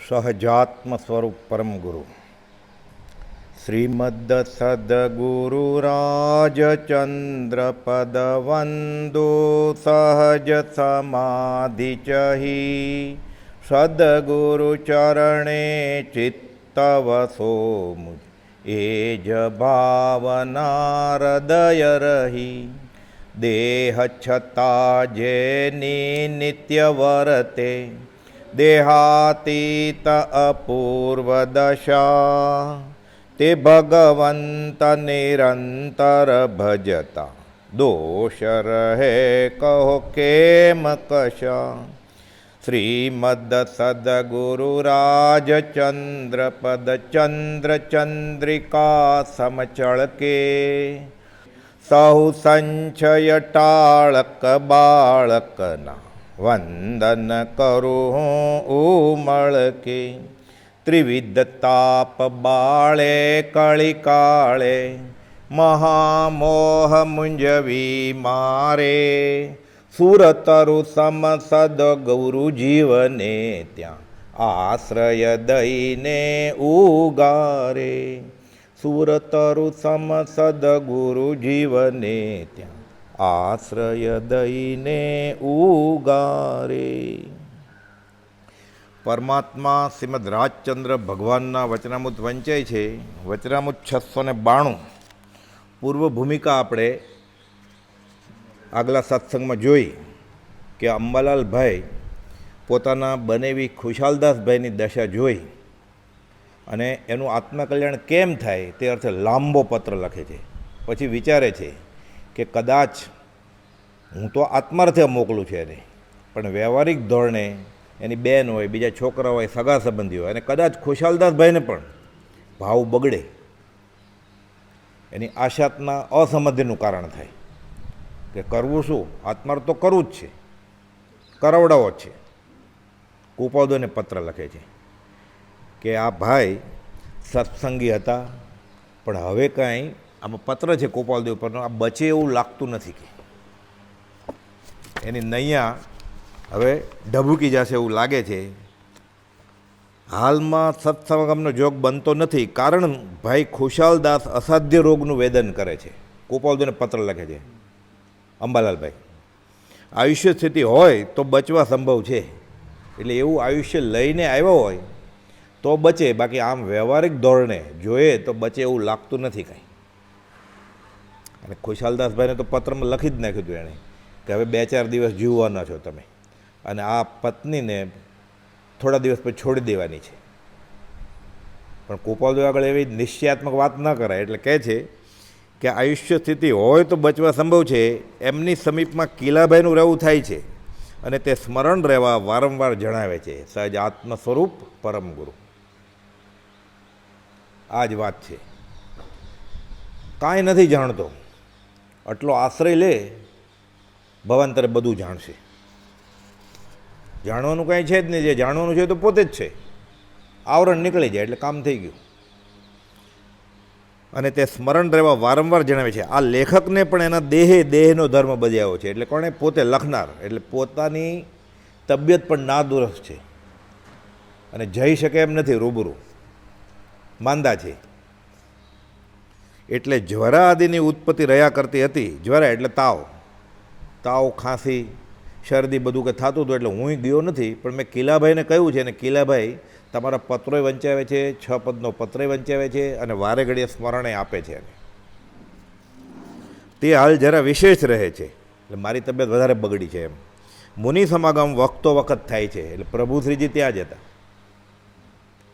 સહજાત્મ સ્વરૂપ પરમ ગુરુ શ્રીમદ સદગુરુ રાજચંદ્ર પદ વંદો સહજ સમાધિ ચહી સદગુરુ ચરણે ચિત્તવસો મુજ એ જ ભાવના હૃદય રહી દેહ છતાં જેની નિત્ય વર્તે દેહાતીત અપૂર્વ દશા તે ભગવંત નિરંતર ભજતા દોષ રહે કહો કેમ કશા શ્રીમદ સદગુરુ રાજચંદ્ર પદ ચંદ્ર ચંદ્રિકા સમચળ કે સહુ સંચય ટાળક બાળકના વંદન કરું હું ઉમળકે ત્રિવિધ તાપ બાળે કળી કાળે મહામોહ મુંજવી મારે સુરતરુ સમ સદગુરુ જીવને ત્યાં આશ્રય દઈને ઉગારે સુરતરુ સમ સદગુરુ જીવને ત્યાં આશ્રય દઈને ઉગારે. પરમાત્મા શ્રીમદ રાજચંદ્ર ભગવાનના વચનામૃત વંચાય છે. વચનામૃત 692 પૂર્વ ભૂમિકા આપણે આગલા સત્સંગમાં જોઈ કે અંબાલાલભાઈ પોતાના બનેવી ખુશાલદાસભાઈની દશા જોઈ અને એનું આત્મકલ્યાણ કેમ થાય તે અર્થે લાંબો પત્ર લખે છે. પછી વિચારે છે કે કદાચ હું તો આત્માર્થે મોકલું છે એને, પણ વ્યવહારિક ધોરણે એની બેન હોય, બીજા છોકરા હોય, સગા સંબંધી હોય, અને કદાચ ખુશાલદાસભાઈને પણ ભાવ બગડે, એની આશાતના અસમધિનું કારણ થાય કે કરવું શું, આત્માર્થ તો કરવું જ છે, કરાવડાવો જ છે. કુપાદોને પત્ર લખે છે કે આ ભાઈ સત્સંગી હતા, પણ હવે કાંઈ આમાં પત્ર છે ગોપાલદેવ ઉપરનો, આ બચે એવું લાગતું નથી કે એની નૈયા હવે ઢબૂકી જશે એવું લાગે છે. હાલમાં સત્સંગમનો જોગ બનતો નથી, કારણ ભાઈ ખુશાલદાસ અસાધ્ય રોગનું વેદન કરે છે. ગોપાલદેવને પત્ર લખે છે અંબાલાલભાઈ, આયુષ્ય સ્થિતિ હોય તો બચવા સંભવ છે, એટલે એવું આયુષ્ય લઈને આવ્યો હોય તો બચે, બાકી આમ વ્યવહારિક ધોરણે જોઈએ તો બચે એવું લાગતું નથી કાંઈ. અને ખુશાલદાસભાઈને તો પત્રમાં લખી જ નાખ્યું હતું એણે કે હવે 2-4 દિવસ જીવવાના છો તમે, અને આ પત્નીને થોડા દિવસ પછી છોડી દેવાની છે. પણ ગોપાલદેવ આગળ એવી નિશ્ચયાત્મક વાત ન કરાય, એટલે કહે છે કે આયુષ્ય સ્થિતિ હોય તો બચવા સંભવ છે. એમની સમીપમાં કિલાભાઈનું રહેવું થાય છે અને તે સ્મરણ રહેવા વારંવાર જણાવે છે. સહજ આત્મ સ્વરૂપ પરમ ગુરુ, આ જ વાત છે. કાંઈ નથી જાણતો, આટલો આશ્રય લે, ભવાંતરે બધું જાણશે. જાણવાનું કાંઈ છે જ નહીં, જે જાણવાનું છે તો પોતે જ છે. આવરણ નીકળી જાય એટલે કામ થઈ ગયું. અને તે સ્મરણ રહેવા વારંવાર જણાવે છે. આ લેખકને પણ એના દેહનો ધર્મ બજાવ્યો છે. એટલે કોણે? પોતે લખનાર. એટલે પોતાની તબિયત પણ નાદુરસ્ત છે અને જઈ શકે એમ નથી, રૂબરૂ માંદા છે. એટલે જ્વરા આદિની ઉત્પત્તિ રહ્યા કરતી હતી. જ્વરા એટલે તાવ, ખાંસી, શરદી બધું કંઈ થતું હતું. એટલે હું ગયો નથી, પણ મેં કિલાભાઈને કહ્યું છે, અને કિલાભાઈ તમારા પત્રોય વંચાવે છે, 6 પદનો પત્રય વંચાવે છે, અને વારે ઘડીએ સ્મરણે આપે છે. તે હાલ જરા વિશેષ રહે છે, એટલે મારી તબિયત વધારે બગડી છે એમ. મુનિ સમાગમ વખતો વખત થાય છે, એટલે પ્રભુશ્રીજી ત્યાં જ હતા.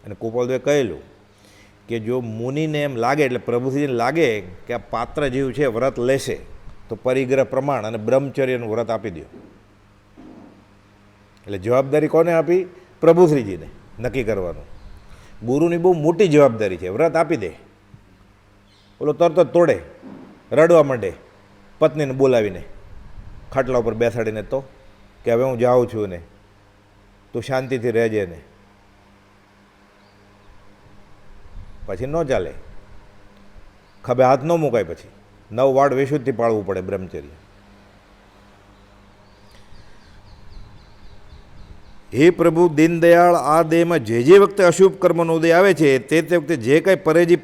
અને ગોપાલદેવે કહેલું કે જો મુનિને એમ લાગે, એટલે પ્રભુશ્રીજીને લાગે કે આ પાત્ર જીવ છે વ્રત લેશે, તો પરિગ્રહ પ્રમાણ અને બ્રહ્મચર્યનું વ્રત આપી દો. એટલે જવાબદારી કોને આપી? પ્રભુશ્રીજીને નક્કી કરવાનું. ગુરુની બહુ મોટી જવાબદારી છે. વ્રત આપી દે, ઓલો તરત જ તોડે, રડવા માંડે પત્નીને બોલાવીને ખાટલા ઉપર બેસાડીને, તો કે હવે હું જાઉં છું ને તું શાંતિથી રહેજે ને. પછી ન ચાલે, ખભે હાથ ન મુકાય. પછી 9 વાડ વિશુદ્ધથી પાળવું પડે બ્રહ્મચર્ય. હે પ્રભુ દીનદયાળ, આ દેહમાં જે વખતે અશુભ કર્મનો ઉદય આવે છે તે વખતે જે કાંઈ પરેજી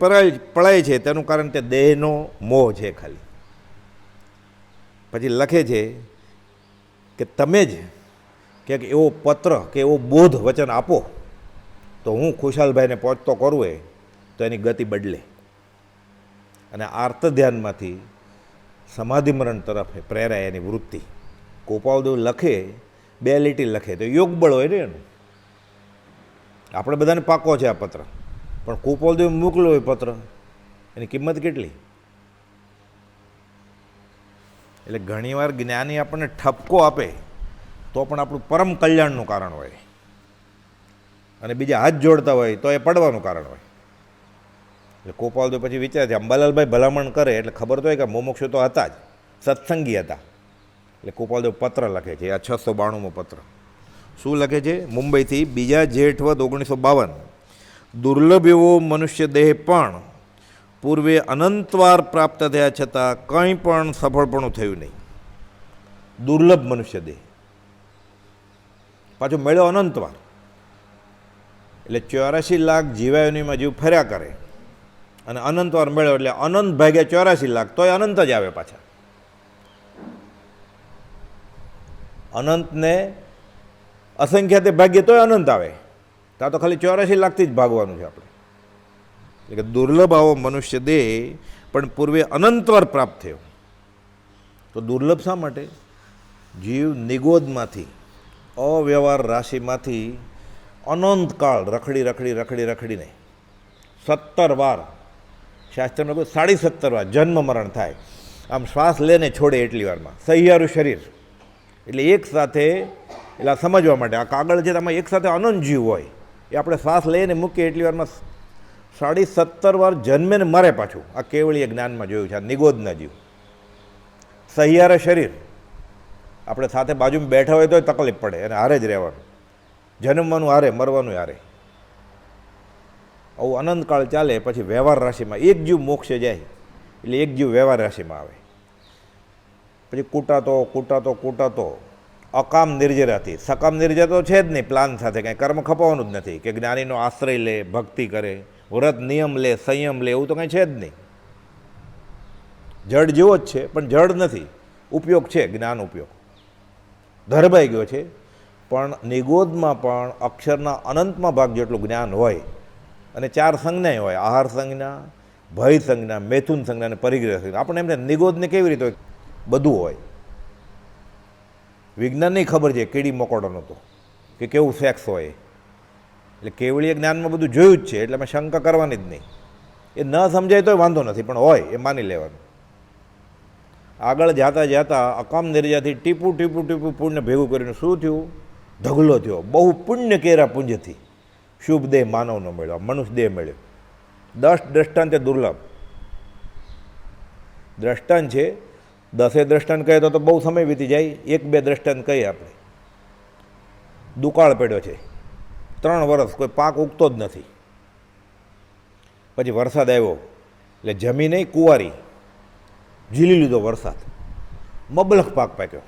પળાય છે તેનું કારણ તે દેહનો મોહ છે ખાલી. પછી લખે છે કે તમે જ ક્યાંક એવો પત્ર કે એવો બોધ વચન આપો તો હું ખુશાલભાઈને પહોંચતો કરું તો એની ગતિ બદલે. અને આર્ત ધ્યાનમાંથી સમાધિ મરણ તરફ પ્રેરાય એની વૃત્તિ. ગોપાલદેવ લખે, 2 લીટી લખે તો યોગ બળ હોય ને એનું. આપણે બધાને પાકો છે આ પત્ર, પણ ગોપાલદેવ મોકલ્યો હોય પત્ર, એની કિંમત કેટલી? એટલે ઘણીવાર જ્ઞાની આપણને ઠપકો આપે તો પણ આપણું પરમ કલ્યાણનું કારણ હોય, અને બીજા હાથ જોડતા હોય તો એ પડવાનું કારણ હોય. એટલે ગોપાલદેવ પછી વિચારે છે, અંબાલાલભાઈ ભલામણ કરે એટલે ખબર તો હોય કે મોમોક્ષો તો હતા જ, સત્સંગી હતા. એટલે ગોપાલદેવ પત્ર લખે છે, આ 692મો પત્ર. શું લખે છે? મુંબઈથી 2 જેઠ 1952. દુર્લભ એવો મનુષ્ય દેહ પણ પૂર્વે અનંતવાર પ્રાપ્ત થયા છતાં કંઈ પણ સફળપણું થયું નહીં. દુર્લભ મનુષ્ય દેહ પાછો મળ્યો અનંતવાર. એટલે 84 લાખ જીવાયોનીમાં જીવ ફર્યા કરે અને અનંતવાર મળ્યો એટલે અનંત ભાગ્યા 84 લાખ, તોય અનંત જ આવે પાછા. અનંતને અસંખ્યાતે ભાગ્ય તોય અનંત આવે. ત્યાં તો ખાલી 84 લાખથી જ ભાગવાનું છે આપણે. એટલે કે દુર્લભ આવો મનુષ્ય દેહ પણ પૂર્વે અનંતવાર પ્રાપ્ત થયો. તો દુર્લભ શા માટે? જીવ નિગોદમાંથી, અવ્યવહાર રાશિમાંથી અનંતકાળ રખડીને 17 વાર, શાસ્ત્રમાં કહ્યું 17.5 વાર જન્મ મરણ થાય. આમ શ્વાસ લે ને છોડે એટલી વારમાં. સહિયારું શરીર એટલે એક સાથે, એટલે સમજવા માટે આ કાગળ છે આમાં એક સાથે અનંત જીવ હોય, એ આપણે શ્વાસ લઈને મૂકીએ એટલી વારમાં 17.5 વાર જન્મે ને મરે પાછું. આ કેવળીય જ્ઞાનમાં જોયું છે. આ નિગોદના જીવ, સહિયારા શરીર, આપણે સાથે બાજુમાં બેઠા હોય તોય તકલીફ પડે, અને હારે જ રહેવાનું, જન્મવાનું હારે, મરવાનું હારે. આવું અનંતકાળ ચાલે. પછી વ્યવહાર રાશિમાં એક જીવ મોક્ષે જાય એટલે એક જીવ વ્યવહાર રાશિમાં આવે. પછી કૂટાતો અકામ નિર્જરાથી, સકામ નિર્જરા તો છે જ નહીં, પ્લાન સાથે કાંઈ કર્મ ખપાવવાનું જ નથી, કે જ્ઞાનીનો આશ્રય લે, ભક્તિ કરે, વ્રત નિયમ લે, સંયમ લે, એવું તો કંઈ છે જ નહીં. જડ જેવો જ છે પણ જડ નથી, ઉપયોગ છે, જ્ઞાન ઉપયોગ ધરબાઈ ગયો છે. પણ નિગોદમાં પણ અક્ષરના અનંતમાં ભાગ જેટલું જ્ઞાન હોય, અને 4 સંજ્ઞા હોય, આહાર સંજ્ઞા, ભય સંજ્ઞા, મૈથુન સંજ્ઞા અને પરિગ્રહ સંજ્ઞા. આપણે એમને નિગોદને કેવી રીતે હોય? બધું હોય. વિજ્ઞાનની ખબર છે કીડી મકોડોનો તો કે કેવું સેક્સ હોય. એટલે કેવળીય જ્ઞાનમાં બધું જોયું જ છે, એટલે અમે શંકા કરવાની જ નહીં. એ ન સમજાય તોય વાંધો નથી, પણ હોય એ માની લેવાનું. આગળ જાતા અકામ નિર્જાથી ટીપું પુણ્ય ભેગું કરીને શું થયું? ઢગલો થયો. બહુ પુણ્ય કેરા પુંજથી શુભ દેહ માનવનો મળ્યો, મનુષ્ય દેહ મળ્યો. 10 દ્રષ્ટાંત એ દુર્લભ દ્રષ્ટાંત છે. 10 દ્રષ્ટાંત કહે તો બહુ સમય વીતી જાય. 1-2 દ્રષ્ટાંત કહીએ આપણે. દુકાળ પડ્યો છે 3 વર્ષ, કોઈ પાક ઉગતો જ નથી. પછી વરસાદ આવ્યો એટલે જમીન નહીં, કુંવારી ઝીલી લીધો વરસાદ, મબલખ પાક પાક્યો.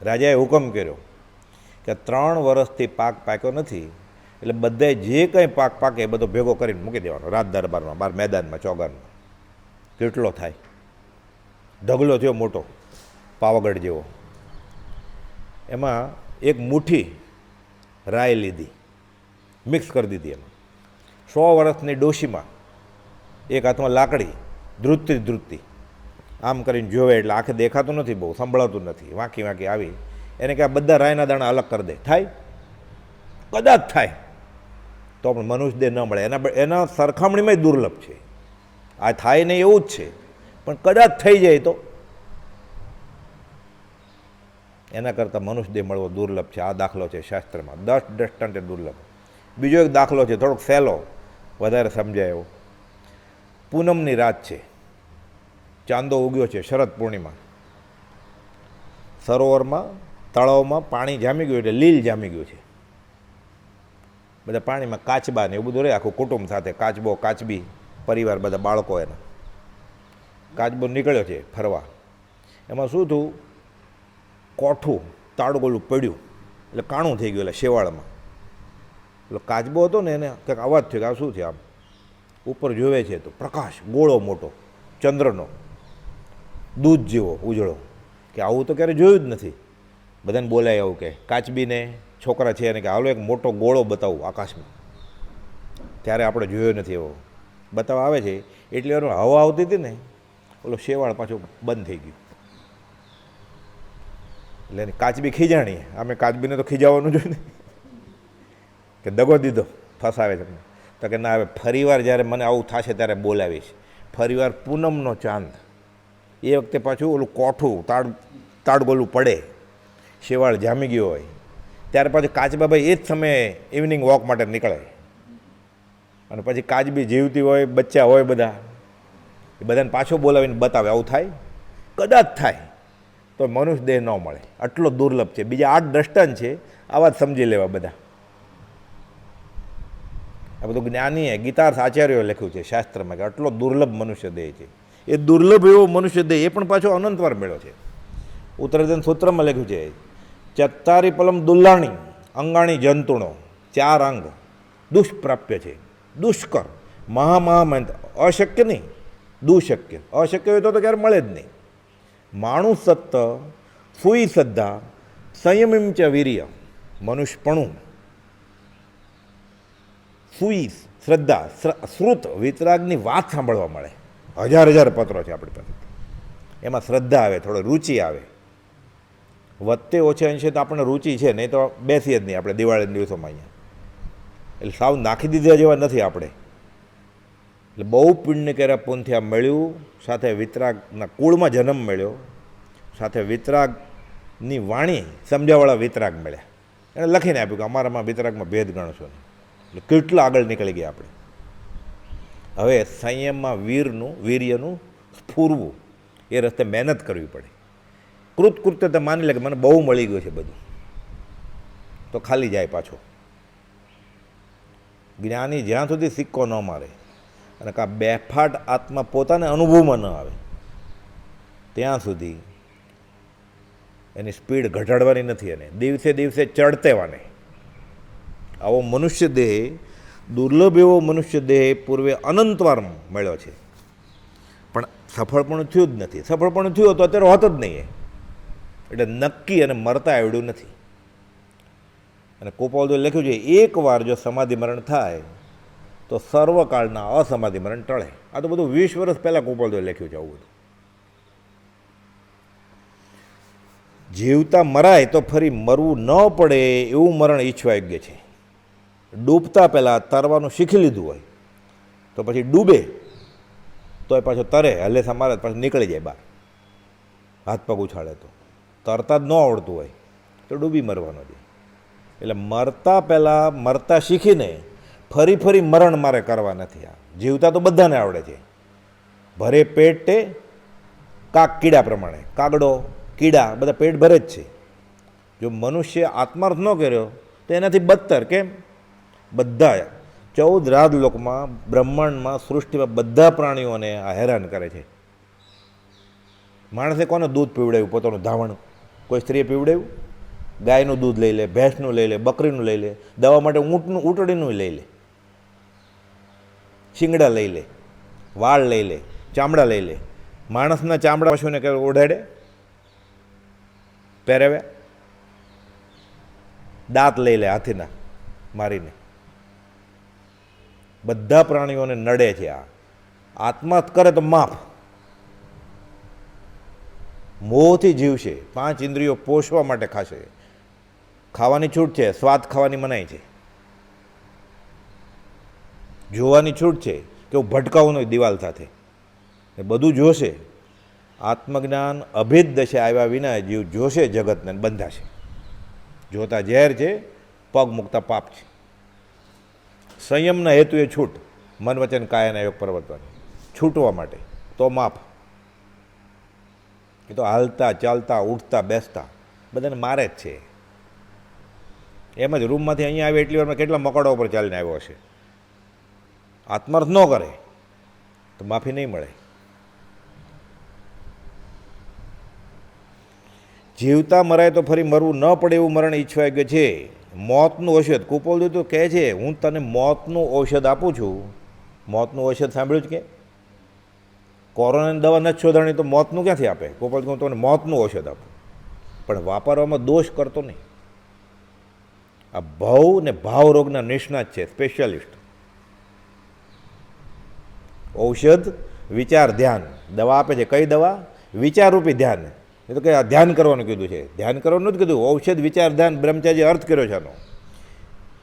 રાજાએ હુકમ કર્યો કે 3 વર્ષથી પાક પાક્યો નથી, એટલે બધાએ જે કંઈ પાક પાકે એ બધો ભેગો કરીને મૂકી દેવાનો રાજ દરબારમાં, બહાર મેદાનમાં, ચોગાનમાં. કેટલો થાય? ઢગલો થયો મોટો, પાવાગઢ જેવો. એમાં એક મુઠ્ઠી રાય લીધી, મિક્સ કરી દીધી એમાં. 100 વર્ષની ડોશીમાં એક હાથમાં લાકડી, ધ્રુજતી આમ કરીને જોવે એટલે આંખે દેખાતું નથી, બહુ સંભળાતું નથી, વાંકી આવી. એને કે આ બધા રાયના દાણા અલગ કરી દે. થાય? કદાચ થાય તો પણ મનુષ્ય દેહ ન મળે. એના સરખામણીમાં દુર્લભ છે. આ થાય નહીં એવું જ છે, પણ કદાચ થઈ જાય તો એના કરતાં મનુષ્ય દેહ મળવો દુર્લભ છે. આ દાખલો છે શાસ્ત્રમાં. 10 દ્રષ્ટાંત દુર્લભ. બીજો એક દાખલો છે, થોડોક સહેલો, વધારે સમજાય એવો. પૂનમની રાત છે, ચાંદો ઉગ્યો છે, શરદ પૂર્ણિમા. સરોવરમાં, તળાવમાં પાણી જામી ગયું, એટલે લીલ જામી ગયું છે. બધા પાણીમાં કાચબા ને એવું બધું રહે, આખું કુટુંબ સાથે, કાચબો, કાચબી, પરિવાર, બધા બાળકો એના. કાચબો નીકળ્યો છે ફરવા. એમાં શું થયું? કોઠું તાળગોલું પડ્યું એટલે કાણું થઈ ગયું, એટલે શેવાળમાં પેલો કાચબો હતો ને એને કંઈક અવાજ થયો કે આ શું છે, આમ ઉપર જોવે છે તો પ્રકાશ ગોળો મોટો ચંદ્રનો, દૂધ જેવો ઉજળો, કે આવું તો ક્યારે જોયું જ નથી. બધાને બોલાય આવું કે કાચબીને છોકરા છે એને કે હાલો એક મોટો ગોળો બતાવું આકાશમાં. ત્યારે આપણે જોયો નથી એવો બતાવવા આવે છે. એટલી વાર હવા આવતી હતી ને ઓલો શેવાળ પાછું બંધ થઈ ગયું. એટલે એની કાચબી ખીજાણી. અમે કાચબીને તો ખીજાવાનું જોઈએ ને કે દગો દીધો, ફસાવે તમને. તો કે ના, હવે ફરીવાર જ્યારે મને આવું થશે ત્યારે બોલાવીશ. ફરીવાર પૂનમનો ચાંદ, એ વખતે પાછું ઓલું કોઠું તાડગોલું પડે, શેવાળ જામી ગયો હોય, ત્યારે પાછું કાચબાભાઈ એ જ સમયે ઇવનિંગ વોક માટે નીકળે. અને પછી કાચબી જીવતી હોય, બચ્ચા હોય બધા, એ બધાને પાછો બોલાવીને બતાવે આવું થાય. કદાચ થાય તો મનુષ્ય દેહ ન મળે, આટલો દુર્લભ છે. બીજા 8 દ્રષ્ટાંત છે, આવા જ સમજી લેવા બધા. આ બધું જ્ઞાનીએ ગીતાર્થ આચાર્યોએ લખ્યું છે શાસ્ત્રમાં કે આટલો દુર્લભ મનુષ્ય દેહ છે. એ દુર્લભ એવો મનુષ્ય દેહ એ પણ પાછો અનંતવાર મેળો છે. ઉત્તરધન સૂત્રમાં લખ્યું છે ચત્તારી પલમ દુલ્લાણી અંગાણી જંતુણો, 4 અંગ દુષ્પ્રાપ્ય છે. દુષ્કર, મહામહામંત, અશક્ય નહીં, દુશક્ય. અશક્ય હોય તો ક્યારે મળે જ નહીં. માણું સત્ત, સુઈ શ્રદ્ધા, સંયમીમ ચ વીર્ય, મનુષ્યપણું, સુઈ શ્રદ્ધા, શ્રુત વિતરાગની વાત સાંભળવા મળે. 1000 પત્રો છે આપણી પાસે. એમાં શ્રદ્ધા આવે, થોડો રુચિ આવે. વધતે ઓછે અંશે તો આપણને રુચિ છે, નહીં તો બેસીએ જ નહીં આપણે દિવાળીના દિવસોમાં અહીંયા. એટલે સાવ નાખી દીધા જેવા નથી આપણે. એટલે બહુ પુણ્ય કર્યા પુણ્યથી આ મળ્યું. સાથે વિતરાગના કુળમાં જન્મ મળ્યો, સાથે વિતરાગની વાણી સમજાવવાળા વિતરાગ મળ્યા. એણે લખીને આપ્યું કે અમારામાં વિતરાગમાં ભેદ ગણશો નહીં. એટલે કેટલા આગળ નીકળી ગયા આપણે. હવે સંયમમાં વીર્યનું સ્ફૂરવું, એ રસ્તે મહેનત કરવી પડે. કૃતકૃત્યતા માની લે કે મને બહુ મળી ગયું છે બધું, તો ખાલી જાય પાછો. જ્ઞાની જ્યાં સુધી સિક્કો ન મારે અને કાં બેફાટ આત્મા પોતાને અનુભવમાં ન આવે ત્યાં સુધી એની સ્પીડ ઘટાડવાની નથી, અને દિવસે દિવસે ચડતેવાને. આવો મનુષ્ય દેહ, દુર્લભ એવો મનુષ્ય દેહ પૂર્વે અનંતવાર મળ્યો છે, પણ સફળપણું થયું જ નથી. સફળપણું થયું તો અત્યારે હોત જ નહીં. એટલે નક્કી અને મરતા આવડ્યું નથી. અને ગોપાલદેવે લખ્યું છે એકવાર જો સમાધિ મરણ થાય તો સર્વકાળના અસમાધિ મરણ ટળે. આ તો બધું 20 વર્ષ પહેલાં ગોપાલદેવે લખ્યું છે આવું બધું. જીવતા મરાય તો ફરી મરવું ન પડે એવું મરણ ઈચ્છવા યોગ્ય છે. ડૂબતા પહેલાં તરવાનું શીખી લીધું હોય તો પછી ડૂબે તો એ પાછો તરે, હલેસા મારે પાછું નીકળી જાય બહાર, હાથ પગ ઉછાળે તો. તરતા જ ન આવડતું હોય તો ડૂબી મરવાનો છે. એટલે મરતા પહેલાં મરતા શીખીને ફરી ફરી મરણ મારે કરવા નથી. આ જીવતા તો બધાને આવડે છે. ભરે પેટે કાક કીડા પ્રમાણે, કાગડો, કીડા બધા પેટ ભરે જ છે. જો મનુષ્ય આત્માર્થ ન કર્યો તો એનાથી બદતર. કેમ? બધા 14 રાજલોકમાં, બ્રહ્માંડમાં, સૃષ્ટિમાં બધા પ્રાણીઓને આ હેરાન કરે છે. માણસે કોને દૂધ પીવડાવ્યું? પોતાનું ધાવણ. કોઈ સ્ત્રીએ પીવડાવ્યું? ગાયનું દૂધ લઈ લે, ભેંસનું લઈ લે, બકરીનું લઈ લે, દવા માટે ઊંટડીનું લઈ લે, શિંગડા લઈ લે, વાળ લઈ લે, ચામડા લઈ લે. માણસના ચામડા પશુને કે ઓઢાડે, પહેરાવ્યા. દાંત લઈ લે હાથીના મારીને. બધા પ્રાણીઓને નડે છે આ. આત્મા કરે તો માફ. મોહથી જીવશે. 5 ઇન્દ્રિયો પોષવા માટે ખાશે. ખાવાની છૂટ છે, સ્વાદ ખાવાની મનાઈ છે. જોવાની છૂટ છે કે હું ભટકાવું નહીં દિવાલ સાથે, એ બધું જોશે. આત્મજ્ઞાન અભેદ દશા આવ્યા વિના જીવ જોશે જગતને, બંધાશે. જોતા ઝેર છે, પગ મૂકતા પાપ છે. સંયમના હેતુ એ છૂટ, મન વચન કાયાના યોગ પરવર્તવાની, છૂટવા માટે. તો માફ. એ તો હાલતા ચાલતા ઉઠતા બેસતા બધાને મારે જ છે. એમ જ રૂમમાંથી અહીંયા આવે એટલી વારમાં કેટલા મકડો ઉપર ચાલીને આવ્યો હશે. આત્માર્થ ન કરે તો માફી નહીં મળે. જીવતા મરાય તો ફરી મરવું ન પડે એવું મરણ ઈચ્છવા યોગ્ય છે. મોતનું ઔષધ કુપોલદેવ તો કહે છે હું તને મોતનું ઔષધ આપું છું. મોતનું ઔષધ સાંભળ્યું જ કે કોરોનાની દવા નથી શોધાણી તો મોતનું ક્યાંથી આપે? કુપોલદેવ હું તમને મોતનું ઔષધ આપું, પણ વાપરવામાં દોષ કરતો નહીં. આ ભવ ને ભાવ રોગના નિષ્ણાત છે, સ્પેશિયાલિસ્ટ. ઔષધ વિચાર ધ્યાન દવા આપે છે. કઈ દવા? વિચારરૂપી ધ્યાન. એ તો કે આ ધ્યાન કરવાનું કીધું છે, ધ્યાન કરવાનું નથી કીધું. ઔષધ વિચાર ધ્યાન બ્રહ્મચારી અર્થ કર્યો છે આનો,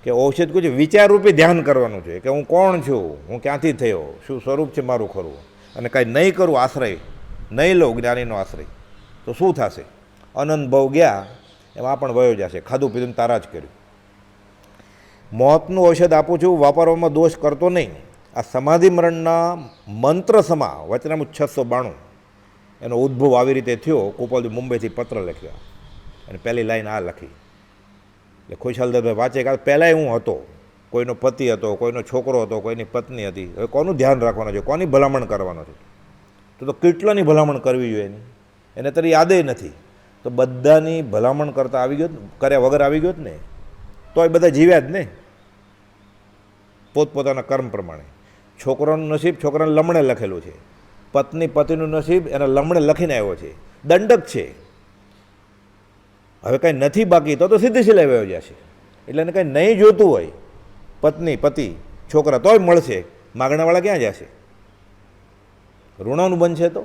કે ઔષધ કહ્યું છે વિચારરૂપી ધ્યાન કરવાનું છે, કે હું કોણ છું, હું ક્યાંથી થયો, શું સ્વરૂપ છે મારું ખરું, અને કાંઈ નહીં કરું, આશ્રય નહીં લો જ્ઞાનીનો આશ્રય, તો શું થશે? અનંત ભવ ગયા એમાં પણ વયો જશે. ખાધું પીધું તારા જ કર્યું. મોતનું ઔષધ આપું છું, વાપરવામાં દોષ કરતો નહીં. આ સમાધિ મરણના મંત્ર સમા વચનામૃત 692 એનો ઉદ્ભવ આવી રીતે થયો. કુપોલદેવ મુંબઈથી પત્ર લખ્યો અને પહેલી લાઈન આ લખી. એટલે ખુશાલદાસભાઈ વાંચે કે પહેલાંય હું હતો, કોઈનો પતિ હતો, કોઈનો છોકરો હતો, કોઈની પત્ની હતી. હવે કોનું ધ્યાન રાખવાનું છે, કોની ભલામણ કરવાનો છે? તો કેટલાની ભલામણ કરવી જોઈએ એની? એને તરી યાદે નથી. તો બધાની ભલામણ કરતા આવી ગયો, કર્યા વગર આવી ગયો જ ને, તો એ બધા જીવ્યા જ ને પોતપોતાના કર્મ પ્રમાણે. છોકરાનું નસીબ છોકરાને લમણે લખેલું છે, પત્ની પતિનું નસીબ એના લમણે લખીને આવ્યો છે. દંડક છે. હવે કાંઈ નથી બાકી તો સીધી સિલાઈ વયો જશે. એટલે એને કાંઈ નહીં જોતું હોય, પત્ની પતિ છોકરા, તોય મળશે. માગણાવાળા ક્યાં જશે? ઋણોનું બનશે. તો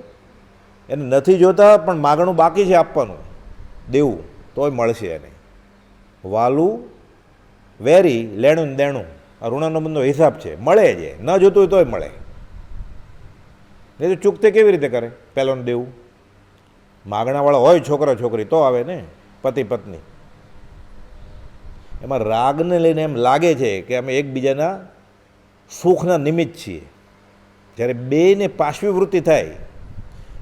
એને નથી જોતા પણ માગણું બાકી છે આપવાનું, દેવું, તોય મળશે એને. વાલું વેરી લેણું ને દેણું, આ ઋણનો બંધનો હિસાબ છે, મળે છે. ન જોતું હોય તોય મળે. નહીં તો ચૂકતે કેવી રીતે કરે? પહેલાંનું દેવું. માગણાવાળા હોય છોકરા છોકરી તો આવે ને, પતિ પત્ની. એમાં રાગને લઈને એમ લાગે છે કે અમે એકબીજાના સુખના નિમિત્ત છીએ. જ્યારે બેને પાશ્વી વૃત્તિ થાય,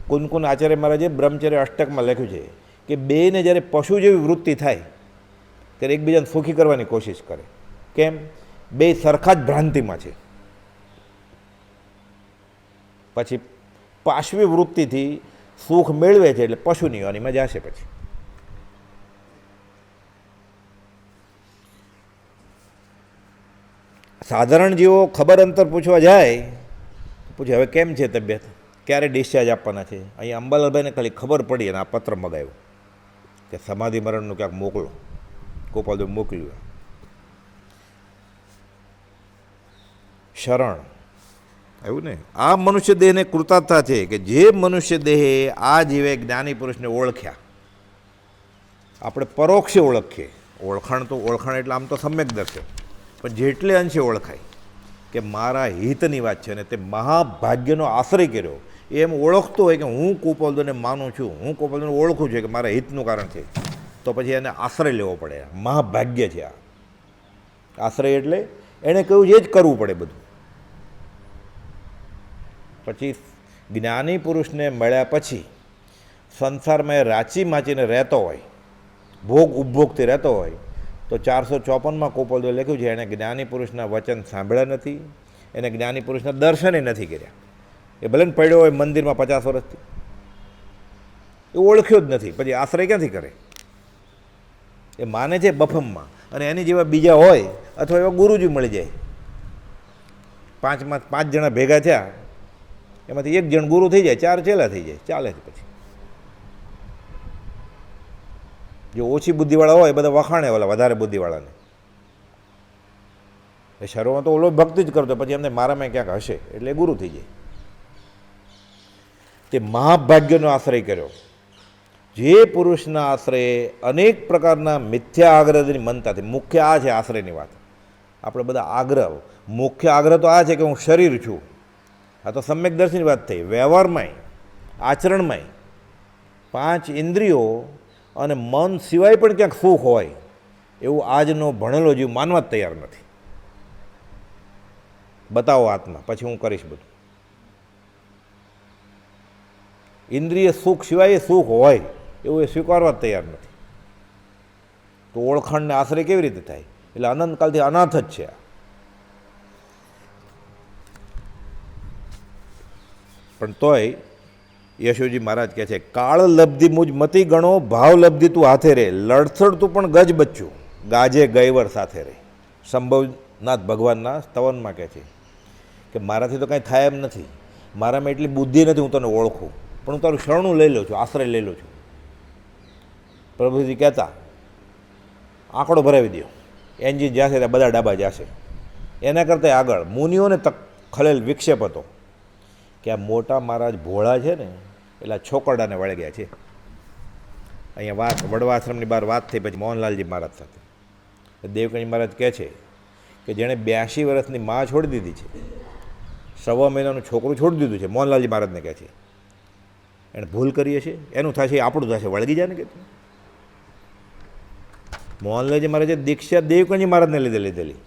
કુનકુન આચાર્ય મહારાજે બ્રહ્મચર્ય અષ્ટકમાં લખ્યું છે કે બેને જ્યારે પશુ જેવી વૃત્તિ થાય ત્યારે એકબીજાને સુખી કરવાની કોશિશ કરે. કેમ? બે સરખા જ ભ્રાંતિમાં છે. પછી પાશ્વી વૃત્તિથી સુખ મેળવે છે એટલે પશુની યોનિમાં જશે. પછી સાધારણ જીવો ખબર અંતર પૂછવા જાય, પૂછે હવે કેમ છે તબિયત, ક્યારે ડિસ્ચાર્જ આપવાના છે? અહીંયા અંબાલાલભાઈને ખાલી ખબર પડી અને આ પત્ર મગાવ્યો કે સમાધિ મરણનું ક્યાંક મોકલો. ગોપાલદેવ મોકલ્યું. શરણ આવ્યું ને. આ મનુષ્ય દેહને કૃતાર્થતા છે કે જે મનુષ્ય દેહે આ જીવે જ્ઞાની પુરુષને ઓળખ્યા. આપણે પરોક્ષે ઓળખીએ. ઓળખાણ તો ઓળખાણ એટલે આમ તો સમ્યક દર્શન, પણ જેટલે અંશે ઓળખાય કે મારા હિતની વાત છે અને તે મહાભાગ્યનો આશ્રય કર્યો, એમ ઓળખતો હોય કે હું કુપોલદેવને માનું છું, હું કુપોલદેવને ઓળખું છું કે મારા હિતનું કારણ છે, તો પછી એને આશ્રય લેવો પડે. મહાભાગ્ય છે આ આશ્રય. એટલે એણે કહ્યું એ જ કરવું પડે બધું. પછી જ્ઞાની પુરુષને મળ્યા પછી સંસારમાં એ રાચી માચીને રહેતો હોય, ભોગ ઉપભોગથી રહેતો હોય, તો 454માં કુપોલદેવે લખ્યું છે એણે જ્ઞાની પુરુષના વચન સાંભળ્યા નથી, એને જ્ઞાની પુરુષના દર્શને નથી કર્યા. એ ભલે ને પડ્યો હોય મંદિરમાં 50 વર્ષથી, એ ઓળખ્યો જ નથી. પછી આશ્રય ક્યાંથી કરે? એ માને છે બફમમાં, અને એની જેવા બીજા હોય અથવા એવા ગુરુજી મળી જાય. 5 જણા ભેગા થયા, એમાંથી 1 જણ ગુરુ થઈ જાય, 4 ચેલા થઈ જાય, ચાલે છે. પછી જો ઓછી બુદ્ધિવાળા હોય એ બધા વખાણે ઓલા વધારે બુદ્ધિવાળાને. એ શરૂઆતમાં તો ઓલો ભક્તિ જ કરતો, પછી એમને મારામાં ક્યાંક હશે એટલે ગુરુ થઈ જાય. તે મહાભાગ્યનો આશ્રય કર્યો. જે પુરુષના આશ્રયે અનેક પ્રકારના મિથ્યા આગ્રહની મનતાથી, મુખ્ય આ છે આશ્રયની વાત. આપણે બધા આગ્રહ, મુખ્ય આગ્રહ તો આ છે કે હું શરીર છું. આ તો સમ્યક દર્શનની વાત થઈ. વ્યવહારમાંય આચરણમાંય 5 ઇન્દ્રિયો અને મન સિવાય પણ ક્યાંક સુખ હોય એવું આજનો ભણેલો જીવ માનવા જ તૈયાર નથી. બતાવો આત્મા, પછી હું કરીશ બધું. ઇન્દ્રિય સુખ સિવાય સુખ હોય એવું એ સ્વીકારવા જ તૈયાર નથી. તો ઓળખાણને આશ્રય કેવી રીતે થાય? એટલે અનંતકાલથી અનાથ જ છે. પણ તોય યશોજી મહારાજ કહે છે, કાળ લબ્ધિ મુજ મતી ગણો, ભાવ લબ્ધિ તું હાથે રે, લડથડ તું પણ ગજ બચ્યું. ગાજે ગયવર સાથે રહે. શંભવનાથ ભગવાનના સ્તવનમાં કહે છે કે મારાથી તો કાંઈ થાય એમ નથી, મારામાં એટલી બુદ્ધિ નથી હું તને ઓળખું, પણ હું તારું શરણું લઈ લઉં છું, આશ્રય લઈ લઉં છું. પ્રભુજી કહેતા આંકડો ભરાવી દો, એન્જિન જશે ત્યાં બધા ડાબા જશે. એના કરતાં આગળ મુનિઓને ખલેલ વિક્ષેપ હતો કે આ મોટા મહારાજ ભોળા છે ને એટલે છોકરડાને વળગ્યા છે. અહીંયા વાત વડવા આશ્રમની બહાર વાત થઈ પછી મોહનલાલજી મહારાજ સાથે. દેવકણી મહારાજ કહે છે કે જેણે 82 વર્ષની માં છોડી દીધી છે, 1.25 મહિનાનું છોકરું છોડી દીધું છે, મોહનલાલજી મહારાજને કહે છે એણે ભૂલ કરીએ છે, એનું થશે આપણું થશે, વળગી જાય ને કે. મોહનલાલજી મહારાજે દીક્ષા દેવકણી મહારાજને લીધેલી.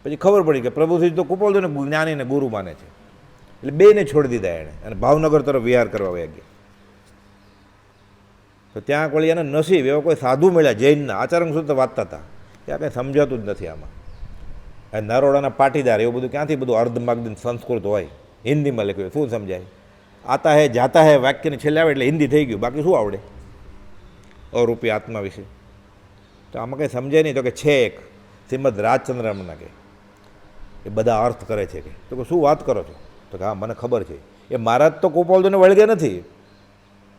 પછી ખબર પડી કે પ્રભુજી તો કુપોલદેવને જ્ઞાનીને ગુરુ માને છે, એટલે બેને છોડી દીધા એણે અને ભાવનગર તરફ વિહાર કરવા વયા ગયા. તો ત્યાં વળી એના નસીબ એવા કોઈ સાધુ મળ્યા જૈનના આચાર્ય સુધી વાંચતા હતા કે આ કંઈ સમજાતું જ નથી આમાં. આ નરોડાના પાટીદાર એવું બધું ક્યાંથી બધું અર્ધમાગદીન સંસ્કૃત હોય, હિન્દીમાં લખ્યું, શું સમજાય? આતા હે જાતા હે વાક્યને છેલ્લે આવે એટલે હિન્દી થઈ ગયું, બાકી શું આવડે અરૂપી આત્મા વિશે? તો આમાં કંઈ સમજાય નહીં. તો કે છે એક શ્રીમદ રાજચંદ્રમના કે એ બધા અર્થ કરે છે કે. તો શું વાત કરો છો? તો કે હા મને ખબર છે. એ મહારાજ તો કુપોલદેવને વળગ્યા નથી,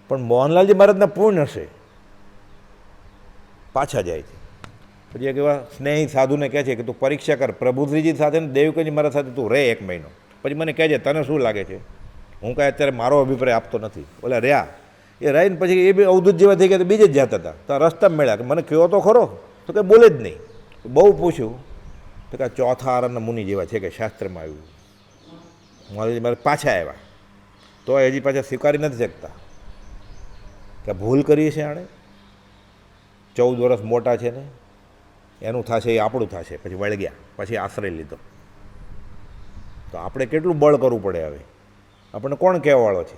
પણ મોહનલાલજી મહારાજના પૂર્ણ હશે પાછા જાય છે. પછી એક એવા સ્નેહી સાધુને કહે છે કે તું પરીક્ષા કર પ્રભુશ્રીજી સાથે ને દેવકીજી મહારાજ સાથે તું રહે 1 મહિનો, પછી મને કહેજે તને શું લાગે છે. હું કાંઈ અત્યારે મારો અભિપ્રાય આપતો નથી. ઓલા રહ્યા એ રહીને પછી એ બી અવધૂત જેવા થઈ ગયા તો બીજે જ જતા હતા. તો રસ્તા મળ્યા કે મને કહો તો ખરો, તો કંઈ બોલે જ નહીં. બહુ પૂછ્યું તો કે ચોથા આરામના મુનિ જેવા છે કે શાસ્ત્રમાં આવ્યું. મોહનલાલજી મહારાજ પાછા આવ્યા તો હજી પાછા સ્વીકારી નથી શકતા કે ભૂલ કરીએ છે આણે, 14 વર્ષ મોટા છે ને એનું થશે એ આપણું થશે. પછી વળગ્યા, પછી આશ્રય લીધો. તો આપણે કેટલું બળ કરવું પડે હવે? આપણને કોણ કહેવાવાળો છે?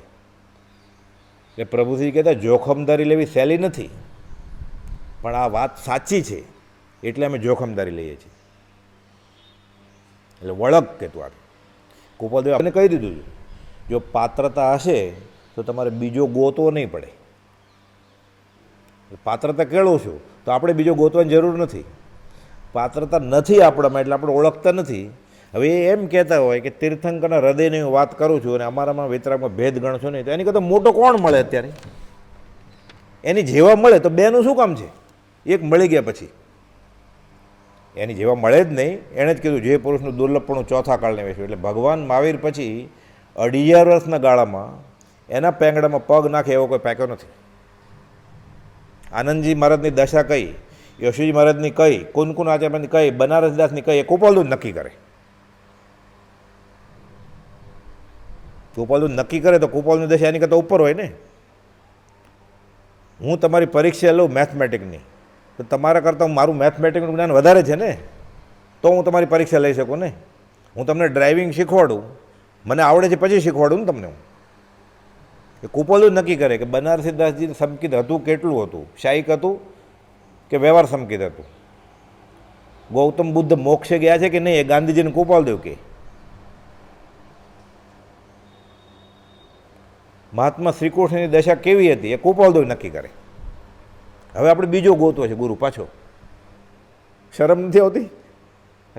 એટલે પ્રભુજી કહેતા જોખમદારી લેવી સહેલી નથી, પણ આ વાત સાચી છે એટલે અમે જોખમદારી લઈએ છીએ. એટલે વળગ કહેતું આ કુપોલદેવ આપણે કહી દીધું છે જો પાત્રતા હશે તો તમારે બીજો ગોતવો નહીં પડે. પાત્રતા કેળવું છું તો આપણે બીજો ગોતવાની જરૂર નથી. પાત્રતા નથી આપણામાં એટલે આપણે ઓળખતા નથી. હવે એમ કહેતા હોય કે તીર્થંકરના હૃદયની હું વાત કરું છું અને અમારામાં વિતરાગમાં ભેદ ગણશો નહીં, તો એની કરતાં મોટો કોણ મળે અત્યારે? એની જેવા મળે તો બેનું શું કામ છે? એક મળી ગયા પછી એની જેવા મળે જ નહીં. એણે જ કીધું જે પુરુષનું દુર્લભપણું ચોથા કાળને વેચ્યું. એટલે ભગવાન મહાવીર પછી 2,500 વર્ષના ગાળામાં એના પેંગડામાં પગ નાખે એવો કોઈ પેક્યો નથી. આનંદજી મહારાજની દશા કઈ, યશુજી મહારાજની કઈ, કુનકુન આચાર્યની કઈ, બનારસદાસની કઈ, એ કુપોલદેવ નક્કી કરે. કુપોલદેવ નક્કી કરે તો કુપોલની દશા એની કરતાં ઉપર હોય ને. હું તમારી પરીક્ષા લઉં મેથમેટિકની તો તમારા કરતાં મારું મેથમેટિકનું જ્ઞાન વધારે છે ને, તો હું તમારી પરીક્ષા લઈ શકું ને. હું તમને ડ્રાઇવિંગ શીખવાડું, મને આવડે છે પછી શીખવાડું ને તમને હું. એ કુપોલદેવ નક્કી કરે કે બનારસીદાસજી સમકિત હતું કેટલું હતું, શાયિક હતું કે વ્યવહાર સમકિત હતું. ગૌતમ બુદ્ધ મોક્ષે ગયા છે કે નહીં એ ગાંધીજીને કુપોલદેવ કે. મહાત્મા શ્રીકૃષ્ણની દશા કેવી હતી એ કુપોલદેવ નક્કી કરે. હવે આપણે બીજો ગોતવો છે ગુરુ પાછો. શરમ નથી આવતી?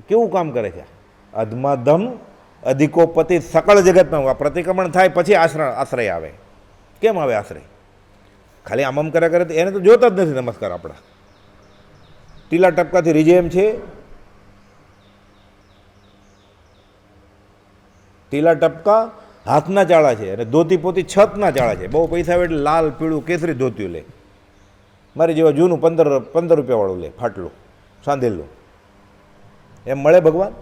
કેવું કામ કરે છે? અધમાધમ અધિકોપતિ સકળ જગતમાં આ પ્રતિક્રમણ થાય પછી આશ્રય આવે. કેમ આવે આશ્રય? ખાલી આમ કર્યા કરે તો એને તો જોતા જ નથી નમસ્કાર આપણા. ટીલા ટપકાથી રીજે એમ છે. ટીલા ટપકા હાથના ચાળા છે અને ધોતી પોતી છતના ચાળા છે. બહુ પૈસા આવે એટલે લાલ પીળું કેસરી ધોતિયું લે. મારી જેવા જૂનું 15 રૂપિયાવાળું લે, ફાટલું સાંધેલું. એમ મળે ભગવાન?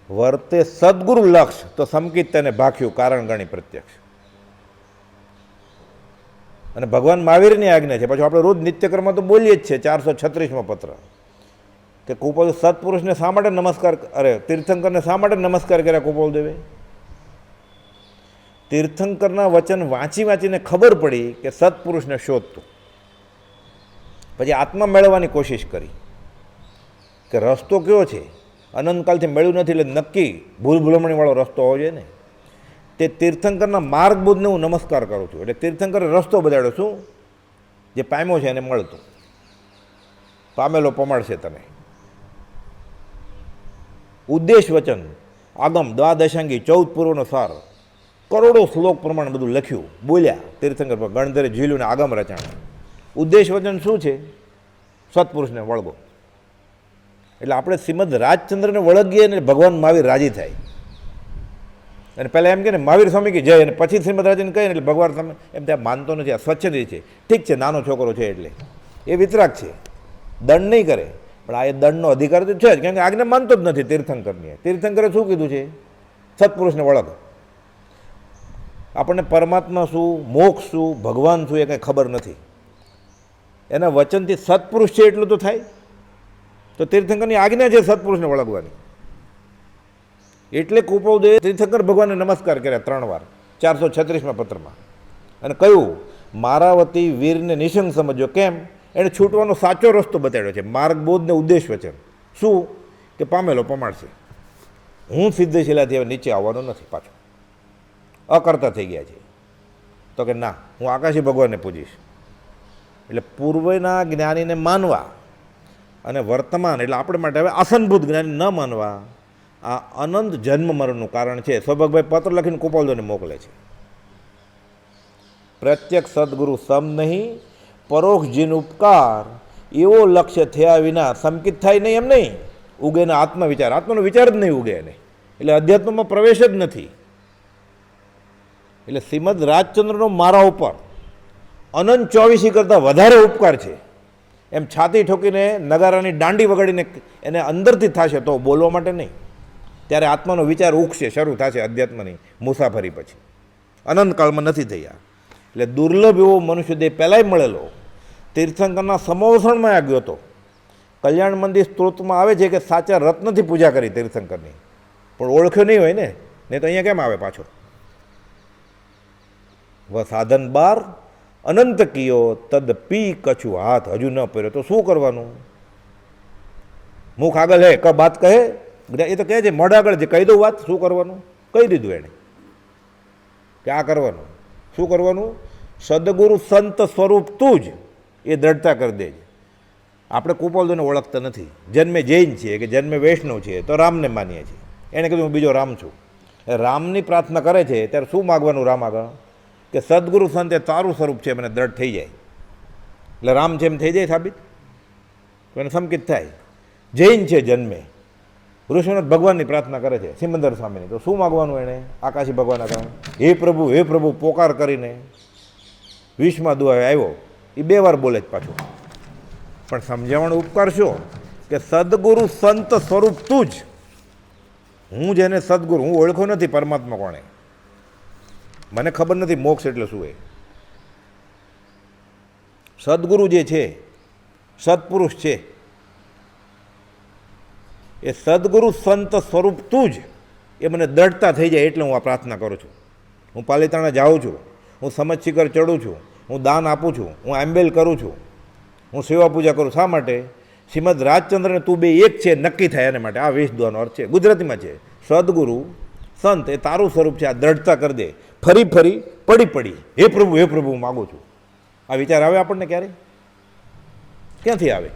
વર્તે સદગુરુ લક્ષ તો સમકિત તેને ભાખ્યું કારણ ગણી પ્રત્યક્ષ. અને ભગવાન મહાવીરની આજ્ઞા છે. પછી આપણે રોજ નિત્યકર્મમાં તો બોલીએ જ છે 436માં પત્ર કે કુપોલદેવ સત્પુરુષને શા માટે નમસ્કાર, અરે તીર્થંકરને શા માટે નમસ્કાર કર્યા કુપોલદેવે? તીર્થંકરના વચન વાંચીને ખબર પડી કે સત્પુરુષને શોધતું. પછી આત્મા મેળવવાની કોશિશ કરી કે રસ્તો કયો છે, અનંતકાલથી મળ્યું નથી એટલે નક્કી ભૂલ ભૂલમણીવાળો રસ્તો હોવો જોઈએ ને. તે તીર્થંકરના માર્ગબોધને હું નમસ્કાર કરું છું. એટલે તીર્થંકરે રસ્તો બતાડ્યો શું જે પામ્યો છે એને મળતું. પામેલો પમાડશે તને. ઉદ્દેશ વચન આગમ દ્વાદશાંગી 14 પૂર્વનો સાર કરોડો શ્લોક પ્રમાણે બધું લખ્યું, બોલ્યા તીર્થંકર પર ગણધરે ઝીલ્યું ને આગમ રચાણ. ઉદ્દેશ વચન શું છે? સત્પુરુષને વળગો. એટલે આપણે શ્રીમદ રાજચંદ્રને વળગીએ ને ભગવાન મહાવીર રાજી થાય. અને પહેલાં એમ કહે ને મહાવીર સ્વામી કે જય, અને પછી શ્રીમદ રાજને કહે ને એટલે ભગવાન તમે એમ ત્યાં માનતો નથી. આ સ્વચ્છંદી છે, ઠીક છે, નાનો છોકરો છે એટલે એ વિતરાગ છે, દંડ નહીં કરે. પણ આ એ દંડનો અધિકાર તો છે જ, કેમ કે આજ્ઞા માનતો જ નથી તીર્થંકરની. તીર્થંકરે શું કીધું છે? સત્પુરુષને વળગ. આપણને પરમાત્મા શું, મોક્ષ શું, ભગવાન શું એ કંઈ ખબર નથી. એના વચનથી સત્પુરુષ છે એટલું તો થાય. તો તીર્થંકરની આજ્ઞા છે સત્પુરુષને વળગવાની. એટલે કૃપાળુદેવે તીર્થંકર ભગવાનને નમસ્કાર કર્યા 3 વાર 436માં પત્રમાં, અને કહ્યું મારા વતી વીરને નિશંક સમજો. કેમ? એણે છૂટવાનો સાચો રસ્તો બતાડ્યો છે, માર્ગબોધ ને ઉદ્દેશ વચન. શું? કે પામેલો પમાડશે. હું સિદ્ધશિલાથી હવે નીચે આવવાનો નથી પાછો. અકર્તા થઈ ગયા છે. તો કે ના, હું આકાશી ભગવાનને પૂજીશ. એટલે પૂર્વના જ્ઞાનીને માનવા અને વર્તમાન એટલે આપણે માટે હવે આસનભૂત જ્ઞાની ન માનવા, આ અનંત જન્મ મરણનું કારણ છે. સૌભાગભાઈ પત્ર લખીને કૃપાળુદેવને મોકલે છે. પ્રત્યક્ષ સદગુરુ સમ નહીં, પરોક્ષ જીન ઉપકાર, એવો લક્ષ્ય થયા વિના સંકિત થાય નહીં. એમ નહીં, ઉગે ને આત્મવિચાર, આત્માનો વિચાર જ નહીં ઉગે એને, એટલે અધ્યાત્મમાં પ્રવેશ જ નથી. એટલે શ્રીમદ રાજચંદ્રનો મારા ઉપર અનંત 24 કરતાં વધારે ઉપકાર છે. એમ છાતી ઠોકીને નગારાની દાંડી વગાડીને એને અંદરથી થશે તો બોલવા માટે નહીં. ત્યારે આત્માનો વિચાર ઉગશે, શરૂ થશે અધ્યાત્મની મુસાફરી. પછી અનંતકાળમાં નથી થયા. એટલે દુર્લભ એવો મનુષ્ય દેહ પહેલાંય મળેલો તીર્થંકરના સમોસણમાં આ ગયો હતો. કલ્યાણ મંદિર સ્ત્રોતમાં આવે છે કે સાચા રત્નથી પૂજા કરી તીર્થંકરની, પણ ઓળખ્યો નહીં હોય ને, નહીં તો અહીંયા કેમ આવે પાછો? વ સાધન બાર અનંત કિયો તદ પી કછું હાથ, હજુ ન પહેર્યો તો શું કરવાનું? મુખ આગળ હે ક બાત કહે, એ તો કહે છે મોઢા આગળ છે, કહી દઉં વાત, શું કરવાનું? કહી દીધું એણે કે આ કરવાનું. શું કરવાનું? સદગુરુ સંત સ્વરૂપ તું જ, એ દ્રઢતા કરી દેજ. આપણે કૃપાળુદેવને ઓળખતા નથી. જન્મે જૈન છીએ કે જન્મે વૈષ્ણવ છીએ તો રામને માનીએ છીએ. એણે કીધું હું બીજો રામ છું. રામની પ્રાર્થના કરે છે ત્યારે શું માગવાનું રામ આગળ? કે સદગુરુ સંત એ તારું સ્વરૂપ છે, મને દ્રઢ થઈ જાય. એટલે રામ છે એમ થઈ જાય સાબિત, તો એને સંકિત થાય. જૈન છે જન્મે, ઋષિનાથ ભગવાનની પ્રાર્થના કરે છે, સિમંદર સ્વામીની, તો શું માગવાનું એણે? આકાશી ભગવાન આગળ હે પ્રભુ પોકાર કરીને 20મા દુઆએ આવ્યો, એ 2 વાર બોલે જ પાછું. પણ સમજાવવાનો ઉપકાર શું? કે સદગુરુ સંત સ્વરૂપ તું જ. હું જેને સદગુરુ, હું ઓળખો નથી પરમાત્મા કોણે, મને ખબર નથી મોક્ષ એટલે શું. એ સદગુરુ જે છે, સત્પુરુષ છે, એ સદગુરુ સંત સ્વરૂપ તું જ, એ મને દ્રઢતા થઈ જાય. એટલે હું આ પ્રાર્થના કરું છું. હું પાલિતાણા જાઉં છું, હું સમજ શિખર ચડું છું, હું દાન આપું છું, હું આંબેલ કરું છું, હું સેવા પૂજા કરું. શા માટે? શ્રીમદ રાજચંદ્રને તું બે એક છે નક્કી થાય એને માટે. આ 20 દુઆનો અર્થ છે, ગુજરાતીમાં છે. સદગુરુ સંત એ તારું સ્વરૂપ છે, આ દ્રઢતા કરી દે. ફરી પડી હે પ્રભુ હું માગું છું. આ વિચાર આવે આપણને ક્યારે? ક્યાંથી આવે?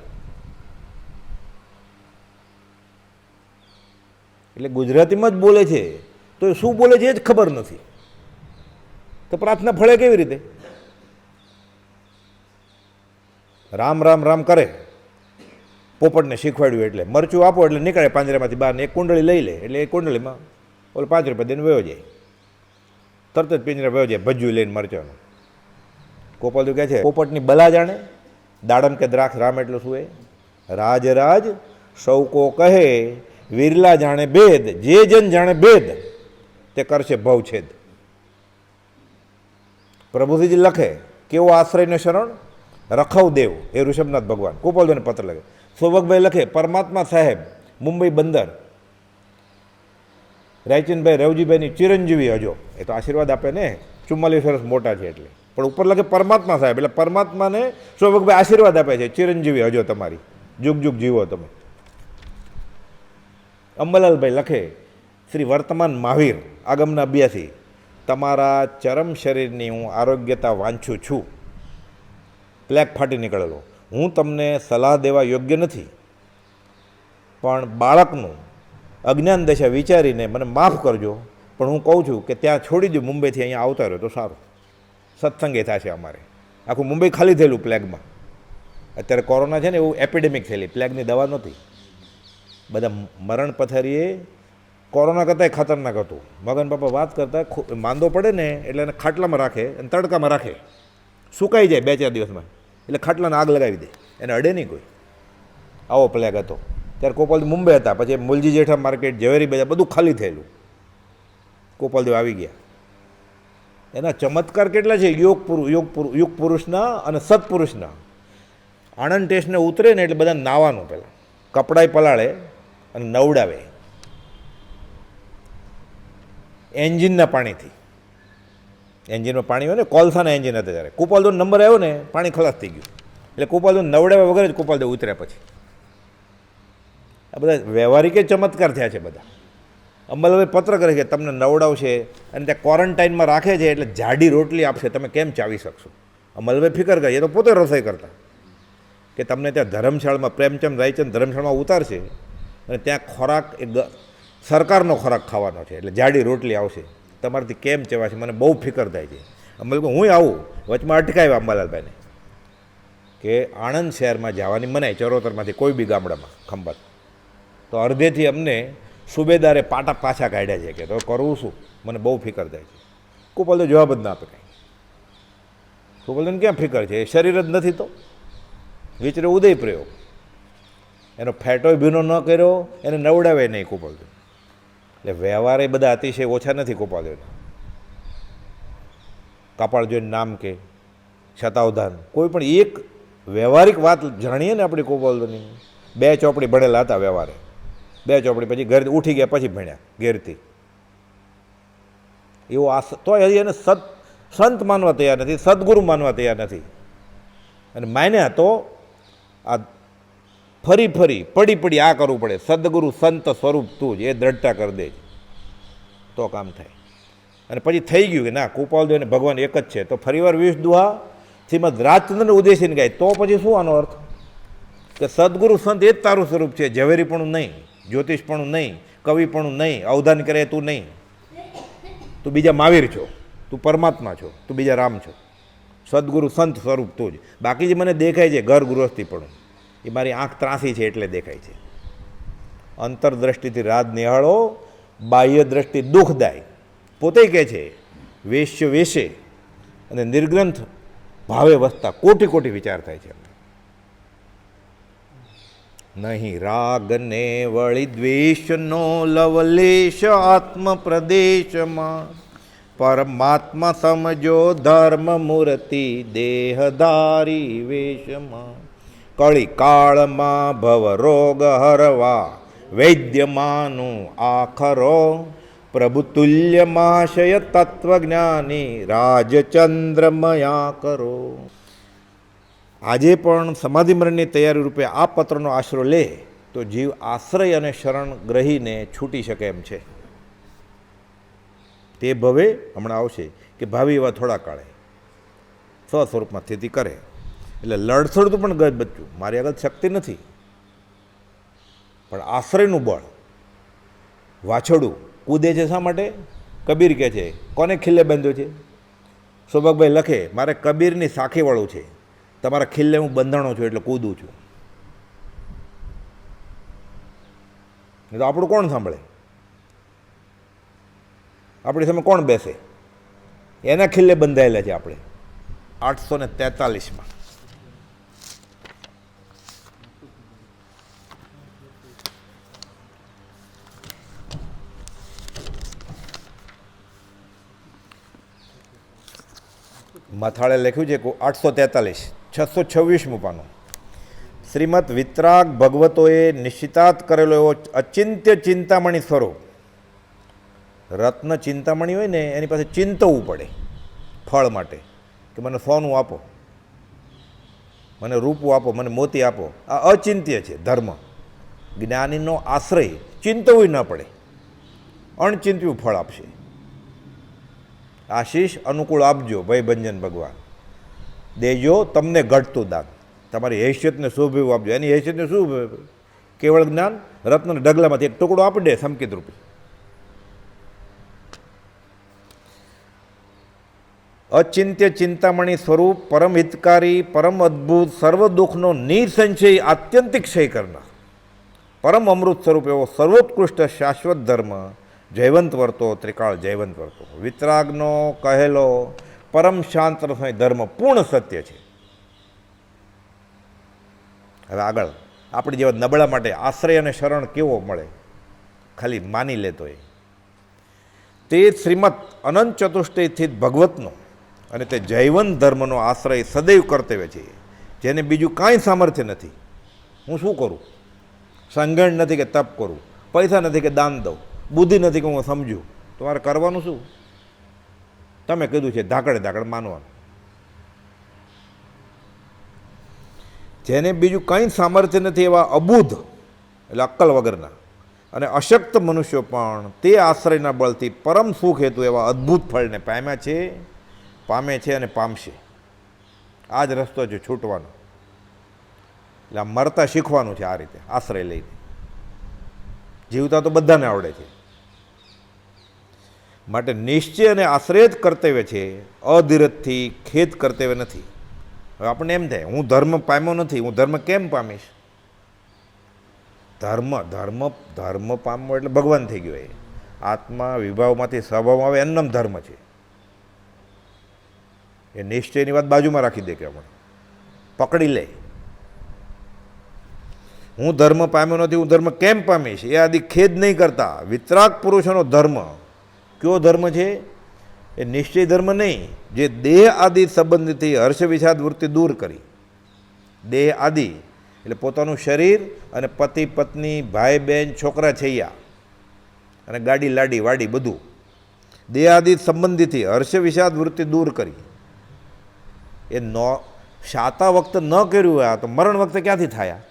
એટલે ગુજરાતીમાં જ બોલે છે તો એ શું બોલે છે એ જ ખબર નથી, તો પ્રાર્થના ફળે કેવી રીતે? રામ રામ રામ કરે. પોપટને શીખવાડ્યું એટલે મરચું આપો એટલે નીકળે પાંજરામાંથી બહાર ને એક કુંડળી લઈ લે, એટલે એ કુંડળીમાં ઓલો 5 રૂપિયા દઈને વયો જાય, તરત જ પિંજરે વયો જાય ભજ્યું લઈને મરચાનું. ગોપાલદેવ કહે છે પોપટની બલા જાણે, દાડમ કે દ્રાક્ષ રામ એટલે શું? એ રાજ સૌ કો કહે, વિરલા જાણે ભેદ, જે જન જાણે ભેદ તે કરશે ભવછેદ. પ્રભુજીજી લખે કેવો આશ્રયને શરણ રખવ દેવ, એ ઋષભનાથ ભગવાન. ગોપાલદેવને પત્ર લખે. સૌભગભાઈ લખે પરમાત્મા સાહેબ મુંબઈ બંદર, રાયચંદભાઈ રવજીભાઈની ચિરંજીવી હજો. એ તો આશીર્વાદ આપે ને, 44 વર્ષ મોટા છે એટલે. પણ ઉપર લખે પરમાત્મા સાહેબ, એટલે પરમાત્માને સૌભગભાઈ આશીર્વાદ આપે છે, ચિરંજીવી હજો તમારી, જુગ જુગ જીવો તમે. અંબાલાલભાઈ લખે શ્રી વર્તમાન મહાવીર આગમના અભ્યાસી, તમારા ચરમ શરીરની હું આરોગ્યતા વાંચું છું. પ્લેગ ફાટી નીકળેલો, હું તમને સલાહ દેવા યોગ્ય નથી, પણ બાળકનું અજ્ઞાન દશા વિચારીને મને માફ કરજો, પણ હું કહું છું કે ત્યાં છોડી દઉં, મુંબઈથી અહીંયા આવતા રહ્યો તો સારું. સત્સંગે થશે અમારે. આખું મુંબઈ ખાલી થયેલું પ્લેગમાં. અત્યારે કોરોના છે ને એવું એપિડેમિક થયેલી, પ્લેગની દવા નહોતી. બધા મરણ પથારીએ કોરોના કરતાંય ખતરનાક હતું. મગન બાપા વાત કરતા, માંદો પડે ને એટલે એને ખાટલામાં રાખે અને તડકામાં રાખે, સુકાઈ જાય 2-4 દિવસમાં, એટલે ખાટલાને આગ લગાવી દે, એને અડે નહીં કોઈ. આવો પ્લેગ હતો. ત્યારે ગોપાલદેવ મુંબઈ હતા, પછી મુલજી જેઠા માર્કેટ, ઝવેરી બજાર બધું ખાલી થયેલું. ગોપાલદેવ આવી ગયા. એના ચમત્કાર કેટલા છે યુગ પુરુષના અને સત્પુરુષના. આણંદ સ્ટેશને ઉતરે ને એટલે બધા નાવાનું, પહેલાં કપડાય પલાળે અને નવડાવે એન્જિનના પાણીથી. એન્જિનમાં પાણી હોય ને, કોલસાના એન્જિન હતા ત્યારે. ગોપાલદેવ નંબર આવ્યો ને, પાણી ખલાસ થઈ ગયું, એટલે ગોપાલદેવ નવડાવ્યા વગર જ ગોપાલદેવ ઉતર્યા. પછી આ બધા વ્યવહારિક ચમત્કાર થયા છે બધા. અંબાલાલભાઈ પત્ર કરે છે તમને નવડાવશે અને ત્યાં ક્વોરન્ટાઇનમાં રાખે છે, એટલે જાડી રોટલી આપશે, તમે કેમ ચાવી શકશો? અંબાલાલભાઈ ફિકર કરે, એ તો પોતે રસોઈ કરતા, કે તમને ત્યાં ધર્મશાળામાં પ્રેમચંદ રાયચંદ ધર્મશાળામાં ઉતારશે અને ત્યાં ખોરાક એ સરકારનો ખોરાક ખાવાનો છે, એટલે જાડી રોટલી આવશે, તમારાથી કેમ ચવાશે? મને બહુ ફિકર થાય છે. અંબાલાલભાઈ હું આવું વચમાં અટકાવ્યા અંબાલાલભાઈને કે આણંદ શહેરમાં જવાની મનાય, ચરોતરમાંથી કોઈ બી ગામડામાં ખંભાત. તો અડધેથી અમને સુબેદારે પાછા કાઢ્યા છે કે તો કરવું શું? મને બહુ ફિકર થાય છે. ગોપાલદેવ જવાબ જ ના આપે કાંઈ. ગોપાલદેવને ક્યાં ફિકર છે? એ શરીર જ નથી તો. વિચરે ઉદય પ્રયોગ, એનો ફેટોય ભીનો ન કર્યો, એને નવડાવે નહીં ગોપાલદેવ. એટલે વ્યવહારે બધા અતિશય ઓછા નથી ગોપાલદેવના. કપાળ જોઈને નામ કે શતાવધાન, કોઈ પણ એક વ્યવહારિક વાત જાણીએ ને આપણી ગોપાલદેવની. 2 ચોપડી ભણેલા હતા વ્યવહારે, 2 ચોપડી પછી ઘરે ઉઠી ગયા પછી ભણ્યા ઘેરથી. એવો તો હજી એને સંત માનવા તૈયાર નથી, સદગુરુ માનવા તૈયાર નથી. અને માન્યા તો આ ફરી પડી આ કરવું પડે. સદગુરુ સંત સ્વરૂપ તું જ, એ દ્રઢતા કરી દે તો કામ થાય. અને પછી થઈ ગયું કે ના, ગોપાલદેવ અને ભગવાન એક જ છે, તો ફરીવાર 20 દુહા શ્રીમદ રાજચંદ્રને ઉદ્દેશીને ગાય, તો પછી શું આનો અર્થ? કે સદગુરુ સંત એ જ તારું સ્વરૂપ છે. ઝવેરીપણું નહીં, જ્યોતિષપણું નહીં, કવિપણું નહીં, અવધાન કરે તું નહીં. તું બીજા મહાવીર છો, તું પરમાત્મા છો, તું બીજા રામ છો. સદગુરુ સંત સ્વરૂપ તું જ. બાકી જે મને દેખાય છે ઘર ગૃહસ્થીપણું, એ મારી આંખ ત્રાસી છે એટલે દેખાય છે. અંતરદ્રષ્ટિથી રાજ નિહાળો, બાહ્ય દ્રષ્ટિ દુઃખદાય. પોતે કહે છે વેશ્ય વેશે અને નિર્ગ્રંથ ભાવે વસતા કોટી વિચાર થાય છે. નહીં રાગ ને વળી દ્વેષનો લવલેશ આત્મ પ્રદેશમાં, પરમાત્મા સમજો ધર્મ મૂર્તિ દેહધારી વેશમાં. કળી કાળમાં ભવ રોગ હરવા વૈદ્યમાનું આખરો, પ્રભુ તુલ્યમાશય તત્વજ્ઞાની રાજચંદ્રમયા કરો. આજે પણ સમાધિ મરણની તૈયારી રૂપે આ પત્રનો આશરો લે તો જીવ આશ્રય અને શરણ ગ્રહીને છૂટી શકે એમ છે. તે ભવે હમણાં આવશે કે ભાવિ એવા થોડા કાળે સ્વસ્વરૂપમાં સ્થિતિ કરે. એટલે લડસડતું પણ ગજ બચ્યું, મારી આગળ શક્તિ નથી, પણ આશ્રયનું બળ. વાછોડું કૂદે છે શા માટે? કબીર કહે છે કોને ખિલ્લે બાંધ્યો છે? સૌભાગભાઈ લખે મારે કબીરની સાખીવાળું છે, તમારા ખિલ્લે હું બંધાણો છું એટલે કૂદું છું. તો આપણું કોણ સાંભળે? આપણી સામે કોણ બેસે? એના ખિલ્લે બંધાયેલા છે આપણે. 843માં મથાળે લખ્યું છે 843 626મું પાનું. શ્રીમદ વિતરાગ ભગવતોએ નિશ્ચિતાર્થ કરેલો એવો અચિંત્ય ચિંતામણી સ્વરૂપ. રત્ન ચિંતામણી હોય ને એની પાસે ચિંતવું પડે ફળ માટે, કે મને સોનું આપો, મને રૂપું આપો, મને મોતી આપો. આ અચિંત્ય છે ધર્મ. જ્ઞાનીનો આશ્રય ચિંતવું ન પડે, અણચિંત્યું ફળ આપશે. આશીષ અનુકૂળ આપજો ભયભંજન ભગવાન, દેજો તમને ઘટતું દાન. તમારી હેસિયતને શુભ એવું આપજો. એની હેસિયતને શું? કેવળ જ્ઞાન રત્ન ઢગલામાંથી એક ટુકડો આપી દે સંકેત રૂપે. અચિંત્ય ચિંતામણી સ્વરૂપ, પરમ હિતકારી, પરમ અદ્ભુત, સર્વ દુઃખનો નિસંશય આત્યંતિક ક્ષય કરનાર, પરમ અમૃત સ્વરૂપ એવો સર્વોત્કૃષ્ટ શાશ્વત ધર્મ જયવંત વર્તો, ત્રિકાળ જયવંત વર્તો, વિતરાગનો કહેલો પરમ શાંત રસમય ધર્મ પૂર્ણ સત્ય છે. હવે આગળ આપણી જેવા નબળા માટે આશ્રય અને શરણ કેવો મળે? ખાલી માની લેતો તે શ્રીમદ અનંત ચતુષ્ટયથી ભગવતનો અને તે જૈવન ધર્મનો આશ્રય સદૈવ કર્તવ્ય છે, જેને બીજું કાંઈ સામર્થ્ય નથી. હું શું કરું? સંગણ નથી કે તપ કરું, પૈસા નથી કે દાન દઉં, બુદ્ધિ નથી કે હું સમજું. તમારે કરવાનું શું? તમે કીધું છે ધાકડે ધાકડ માનવાનું. જેને બીજું કંઈ સામર્થ્ય નથી એવા અબુધ એટલે અક્કલ વગરના અને અશક્ત મનુષ્યો પણ તે આશ્રયના બળથી પરમ સુખ હેતુ એવા અદ્ભુત ફળને પામ્યા છે, પામે છે અને પામશે. આ જ રસ્તો છે છૂટવાનો. એટલે આ મરતા શીખવાનું છે આ રીતે આશ્રય લઈને. જીવતા તો બધાને આવડે છે. માટે નિશ્ચય અને આશ્રય જ કર્તવ્ય છે, અધિરથથી ખેદ કર્તવ્ય નથી. હવે આપણને એમ થાય હું ધર્મ પામ્યો નથી, હું ધર્મ કેમ પામીશ? ધર્મ પામવો એટલે ભગવાન થઈ ગયો. એ આત્મા વિભાવમાંથી સ્વભાવમાં આવે એનું નામ ધર્મ છે. એ નિશ્ચયની વાત બાજુમાં રાખી દે કે હમણાં પકડી લે. હું ધર્મ પામ્યો નથી, હું ધર્મ કેમ પામીશ? એ આદિ ખેદ નહીં કરતા. વિતરાગ પુરુષોનો ધર્મ કયો ધર્મ છે? એ નિશ્ચય ધર્મ નહીં, જે દેહ આદિ સંબંધથી હર્ષ વિષાદ વૃત્તિ દૂર કરી. દેહ આદિ એટલે પોતાનું શરીર અને પતિ પત્ની, ભાઈ બહેન, છોકરા છૈયા અને ગાડી લાડી વાડી બધું દેહ આદિ સંબંધીથી હર્ષ વિષાદ વૃત્તિ દૂર કરી. એ શાતા વખતે ન કર્યું હોય તો મરણ વખતે ક્યાંથી થયા?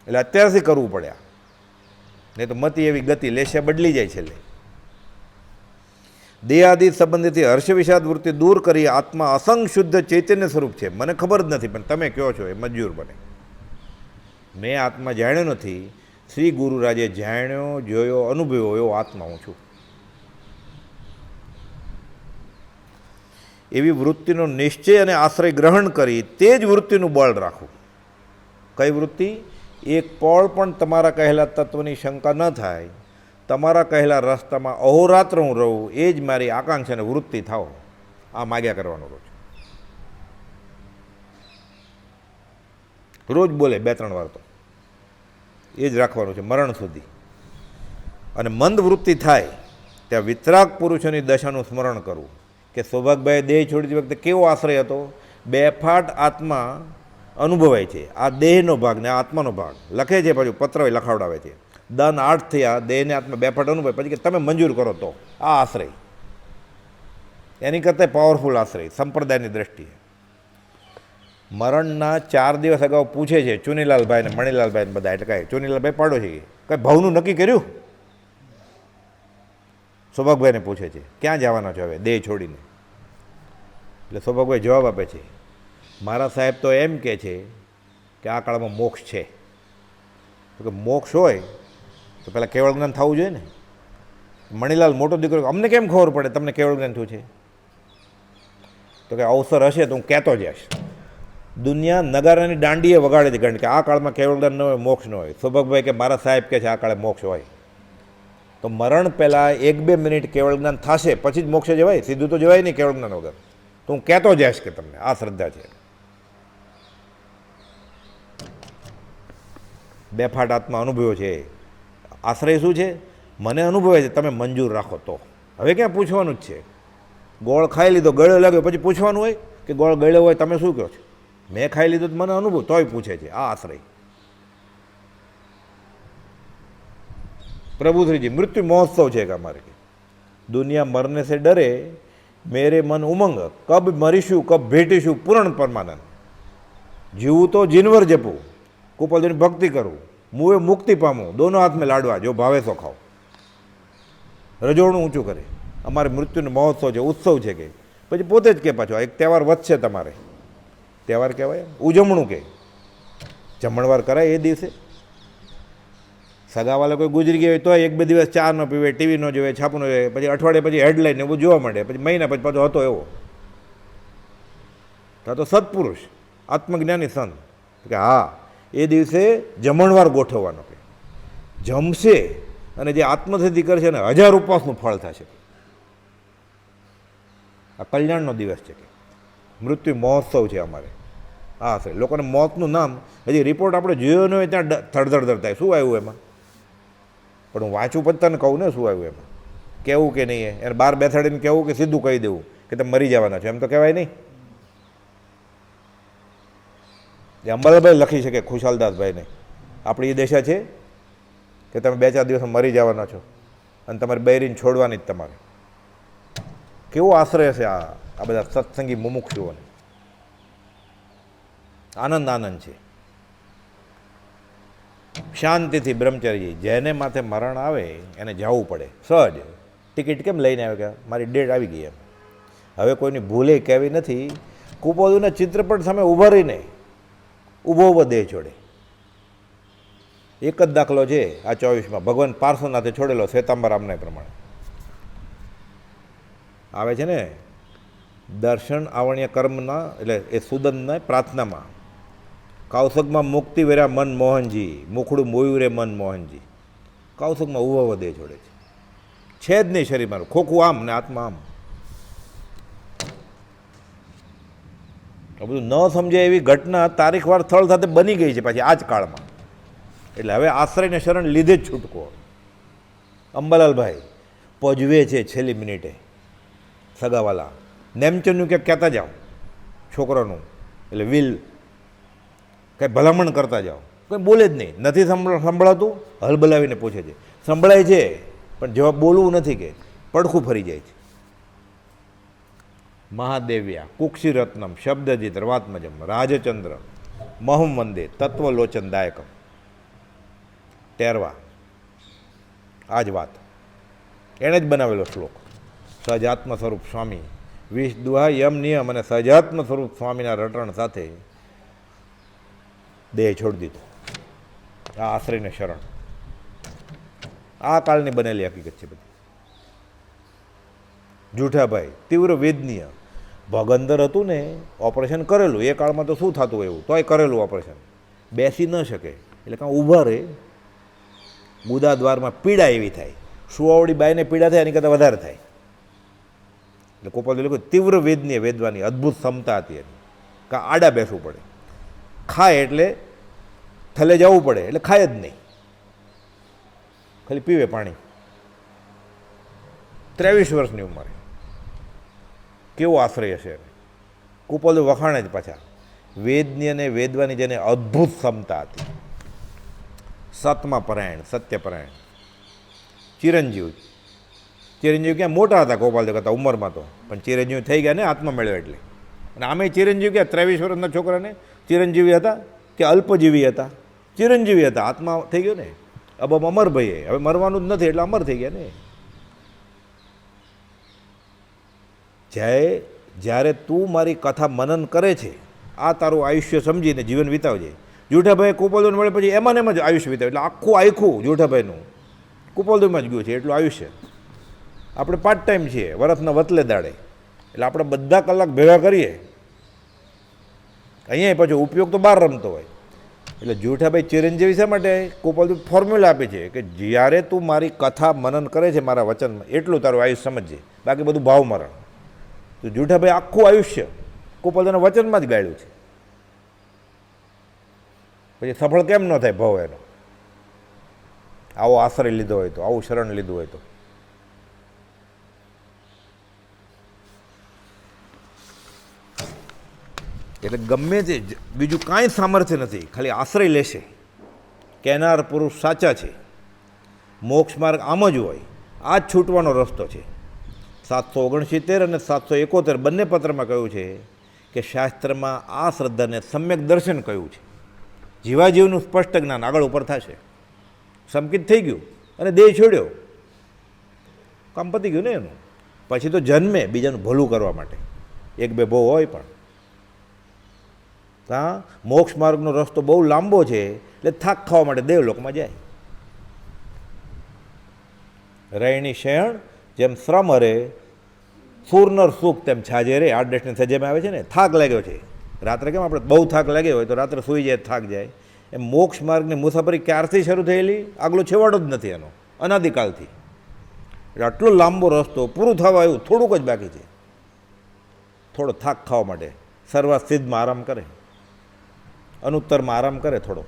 એટલે અત્યારથી કરવું પડ્યા, નહીં તો મતિ એવી ગતિ લેશે બદલી જાય છેલ્લે. દેહાદિ સંબંધીથી હર્ષ વિષાદ વૃત્તિ દૂર કરી આત્મા અસંગ શુદ્ધ ચૈતન્ય સ્વરૂપ છે. મને ખબર જ નથી, પણ તમે કહો છો એ મંજૂર બને. મેં આત્મા જાણ્યો નથી, શ્રી ગુરુરાજે જાણ્યો, જોયો, અનુભવ્યો એવો આત્મા હું છું. એવી વૃત્તિનો નિશ્ચય અને આશ્રય ગ્રહણ કરી તે જ વૃત્તિનું બળ રાખવું. કઈ વૃત્તિ? એક પળ પણ તમારા કહેલા તત્વની શંકા ન થાય, તમારા કહેલા રસ્તામાં અહોરાત્ર હું રહું, એ જ મારી આકાંક્ષા અને વૃત્તિ થાવ. આ માગ્યા કરવાનું રોજ બોલે 2-3 વાર તો એ જ રાખવાનું છે મરણ સુધી. અને મંદ વૃત્તિ થાય ત્યાં વિતરાગ પુરુષોની દશાનું સ્મરણ કરવું કે સૌભાગભાઈ દેહ છોડી વખતે કેવો આશ્રય હતો. બેફાટ આત્મા અનુભવાય છે. આ દેહનો ભાગ ને આ આત્માનો ભાગ લખે છે, પાછું પત્ર લખાવડાવે છે. દન 8 થયા, દેહને આત્મા બેફાટ અનુભવે, પછી કે તમે મંજૂર કરો તો આ આશ્રય એની કરતાં પાવરફુલ આશ્રય સંપ્રદાયની દ્રષ્ટિએ. મરણના 4 દિવસ અગાઉ પૂછે છે ચુનીલાલભાઈ ને મણીલાલભાઈ ને બધા, એટલે કાંઈ ચુનીલાલભાઈ પાડો છે કંઈ ભાવનું નક્કી કર્યું? સૌભાગભાઈને પૂછે છે ક્યાં જવાના છો હવે દેહ છોડીને? એટલે સૌભાગભાઈ જવાબ આપે છે, મારા સાહેબ તો એમ કહે છે કે આ કાળમાં મોક્ષ છે. તો કે મોક્ષ હોય તો પહેલાં કેવળ જ્ઞાન થવું જોઈએ ને. મણીલાલ મોટો દીકરો, અમને કેમ ખબર પડે તમને કેવળ જ્ઞાન થયું છે? તો કે અવસર હશે તો હું કહેતો જઈશ. દુનિયા નગારાની દાંડીએ વગાડે છે કારણ કે આ કાળમાં કેવળ જ્ઞાન ન હોય, મોક્ષ ન હોય. સૌભાગભાઈ કે મારા સાહેબ કહે છે આ કાળે મોક્ષ હોય. તો મરણ પહેલાં 1-2 મિનિટ કેવળ જ્ઞાન થશે, પછી જ મોક્ષે જવાય? સીધું તો જવાય નહીં કેવળ જ્ઞાન વગર. તો હું કહેતો જઈશ કે તમને આ શ્રદ્ધા છે. બેફાટ આત્મા અનુભવ્યો છે. આશ્રય શું છે? મને અનુભવે છે, તમે મંજૂર રાખો તો. હવે ક્યાં પૂછવાનું જ છે? ગોળ ખાઈ લીધો, ગળ્યો લાગ્યો, પછી પૂછવાનું હોય કે ગોળ ગળ્યો હોય તમે શું કહો છો? મેં ખાઈ લીધું તો મને અનુભવ, તોય પૂછે છે. આ આશ્રય. પ્રભુશ્રીજી મૃત્યુ મહોત્સવ છે કે અમારે દુનિયા મરને સે ડરે મેરે મન ઉમંગ, કબ મરીશું કબ ભેટીશું પૂર્ણ પરમાનંદ. જીવું તો જીનવર જપું, કુપલદેવની ભક્તિ કરવું, મુએ મુક્તિ પામું, દોનો હાથ મેં લાડવા, જો ભાવે સો ખાઓ. રજોડું ઊંચું કરે. અમારે મૃત્યુનો મહોત્સવ છે, ઉત્સવ છે કે પછી પોતે જ કે પાછો એક તહેવાર વધશે તમારે. તહેવાર કહેવાય, ઉજવણું કે જમણવાર કરાય એ દિવસે. સગાવાલા કોઈ ગુજરી ગયા હોય તો 1-2 દિવસ ચા ન પીવે, ટીવી ન જોવે, છાપું ન જોવે, પછી અઠવાડિયે પછી હેડલાઇન એવું જોવા મળે, પછી મહિના પછી પાછો હતો એવો. તો સત્પુરુષ આત્મજ્ઞાની સંત કે હા એ દિવસે જમણવાર ગોઠવવાનો, કે જમશે અને જે આત્મસિદ્ધિ કરશે ને 1000 ઉપવાસનું ફળ થશે. આ કલ્યાણનો દિવસ છે, કે મૃત્યુ મહોત્સવ છે અમારે. હા સર, લોકોને મોતનું નામ હજી રિપોર્ટ આપણે જોયો ન હોય ત્યાં થરથર થાય, શું આવ્યું એમાં? પણ હું વાંચું પછી તને કહું ને શું આવ્યું એમાં, કહેવું કે નહીં, એને બહાર બેસાડીને કહેવું કે સીધું કહી દેવું કે તમે મરી જવાના છો, એમ તો કહેવાય નહીં. એ અંબાલાલભાઈ લખી શકે ખુશાલદાસભાઈને, આપણી એ દશા છે કે તમે 2-4 દિવસમાં મરી જવાના છો અને તમારે બૈરીને છોડવાની જ તમારે. કેવો આશ્રય છે આ બધા સત્સંગી મુમુક્ષુઓને. આનંદ આનંદ છે. શાંતિથી બ્રહ્મચર્ય, જેને માથે મરણ આવે એને જવું પડે સહજ. ટિકિટ કેમ લઈને આવે કે મારી ડેટ આવી ગઈ એમ. હવે કોઈની ભૂલે કહેવી નથી. કુપોદુના ચિત્રપટ સામે ઊભા રહીને ઊભો દેહ છોડે. એક જ દાખલો છે આ 24માં, ભગવાન પાર્શ્વનાથે છોડેલો શ્વેતાંબરામને પ્રમાણે આવે છે ને, દર્શન આવણ્ય કર્મના, એટલે એ સુદનના પ્રાર્થનામાં કૌશકમાં મુક્તિ વેરા મનમોહનજી, મુખડું મોયું રે મનમોહનજી. કૌશકમાં ઊભો દેહ છોડે છે જ નહીં શરીર મારું, ખોખું આમ ને આત્મા આમ. બધું ન સમજાય એવી ઘટના તારીખવાર સ્થળ સાથે બની ગઈ છે પાછી આ જ કાળમાં. એટલે હવે આશ્રયને શરણ લીધે જ છૂટકો. અંબાલાલભાઈ પજવે છે છેલ્લી મિનિટે, સગાવાલા નેમચંદનું ક્યાંક કહેતા જાઓ છોકરાનું, એટલે વિલ કંઈ ભલામણ કરતા જાઓ, કંઈ બોલે જ નહીં. નથી સંભળાતું, હલબલાવીને પૂછે છે. સંભળાય છે પણ જવાબ બોલવું નથી, કે પડખું ફરી જાય છે. મહાદેવ્યા કુક્ષિરત્નમ શબ્દજીત રવાત્મજમ રાજચંદ્ર મહમ વંદે તત્વલોચન દાયકમ. ટેરવા આ જ વાત એણે જ બનાવેલો શ્લોક. સહજાત્મ સ્વરૂપ સ્વામી 20 દુહા યમ નિયમ અને સહજાત્મ સ્વરૂપ સ્વામીના રટણ સાથે દેહ છોડી દીધો. આ આશ્રયને શરણ આ કાળની બનેલી હકીકત છે બધી. જૂઠાભાઈ તીવ્ર વેદનીય ભગંદર હતું ને, ઓપરેશન કરેલું એ કાળમાં તો શું થતું એવું, તોય કરેલું ઓપરેશન. બેસી ન શકે એટલે કાં ઊભા રહે, બુદા દ્વારમાં પીડા એવી થાય, સુવાવડી બાઈને પીડા થાય એની કરતાં વધારે થાય. એટલે કોપાલ લોકો તીવ્ર વેદનીય વેદવાની અદ્ભુત ક્ષમતા હતી એની. કાં આડા બેસવું પડે, ખાય એટલે થલે જવું પડે એટલે ખાય જ નહીં, ખાલી પીવે પાણી. 23 વર્ષની ઉંમરે કેવો આશ્રય છે. કુપોલ વખાણે જ પાછા વેદની અને વેદવાની જેને અદ્ભુત ક્ષમતા હતી. સત્યપરાયણ સત્યપરાયણ ચિરંજીવ. ચિરંજીવ ક્યાં મોટા હતા ગોપાલ કરતા ઉંમરમાં તો, પણ ચિરંજીવ થઈ ગયા ને આત્મા મેળવ્યો એટલે. અને આમે ચિરંજીવ ક્યાં 23 વર્ષના છોકરાને ચિરંજીવી હતા કે અલ્પજીવી હતા? ચિરંજીવી હતા, આત્મા થઈ ગયો ને. અબ અમરભાઈએ હવે મરવાનું જ નથી એટલે અમર થઈ ગયા ને. જ્યારે તું મારી કથા મનન કરે છે, આ તારું આયુષ્ય સમજીને જીવન વિતાવજે. જૂઠાભાઈ કુપોલદોન મળે પછી એમાં ને એમાં જ આયુષ્ય વિતાવે. એટલે આખું આખું જૂઠાભાઈનું કુપોલદોનમાં જ ગયું છે એટલું આયુષ્ય. આપણે પાર્ટ ટાઈમ છીએ, વરસના વતલે દાડે, એટલે આપણે બધા કલાક ભેગા કરીએ. અહીંયા પછી ઉપયોગ તો બહાર રમતો હોય. એટલે જૂઠાભાઈ ચિરંજીવી શા માટે કુપોલદોન ફોર્મ્યુલા આપે છે કે જ્યારે તું મારી કથા મનન કરે છે મારા વચનમાં, એટલું તારું આયુષ્ય સમજજે, બાકી બધું ભાવ મરણ. તો જૂઠાભાઈ આખું આયુષ્ય કુપોલદોનના વચનમાં જ ગાળ્યું છે. પછી સફળ કેમ ન થાય ભાવ એનો? આવો આશ્રય લીધો હોય તો, આવું શરણ લીધું હોય તો. એટલે ગમે તે બીજું કાંઈ સામર્થ્ય નથી, ખાલી આશ્રય લેશે. કહેનાર પુરુષ સાચા છે. મોક્ષ માર્ગ આમ જ હોય, આ જ છૂટવાનો રસ્તો છે. 769 અને 771 બંને પત્રમાં કહ્યું છે કે શાસ્ત્રમાં આ શ્રદ્ધાને સમ્યક દર્શન કહ્યું છે. જીવાજીવનું સ્પષ્ટ જ્ઞાન આગળ ઉપર થશે. સંકિત થઈ ગયું અને દેહ છોડ્યો, કામ પતી ગયું ને એનું. પછી તો જન્મે બીજાનું ભલું કરવા માટે, 1-2 બહુ હોય પણ હા, મોક્ષ માર્ગનો રસ્તો બહુ લાંબો છે એટલે થાક ખાવા માટે દેવલોકમાં જાય. રૈણી શયણ જેમ શ્રમ હરે, સૂરનર સુખ તેમ છાજે રે. 8 દશની સજ્જામાં આવે છે ને, થાક લાગ્યો છે રાત્રે. કેમ આપણે બહુ થાક લાગ્યો હોય તો રાત્રે સૂઈ જાય, થાક જાય. એમ મોક્ષ માર્ગની મુસાફરી ક્યારથી શરૂ થયેલી? આગલો છેવાડો જ નથી એનો, અનાદિકાલથી. એટલે આટલો લાંબો રસ્તો પૂરું થવા આવ્યું, થોડુંક જ બાકી છે. થોડો થાક ખાવા માટે સર્વાત સિદ્ધમાં આરામ કરે, અનુત્તરમાં આરામ કરે, થોડો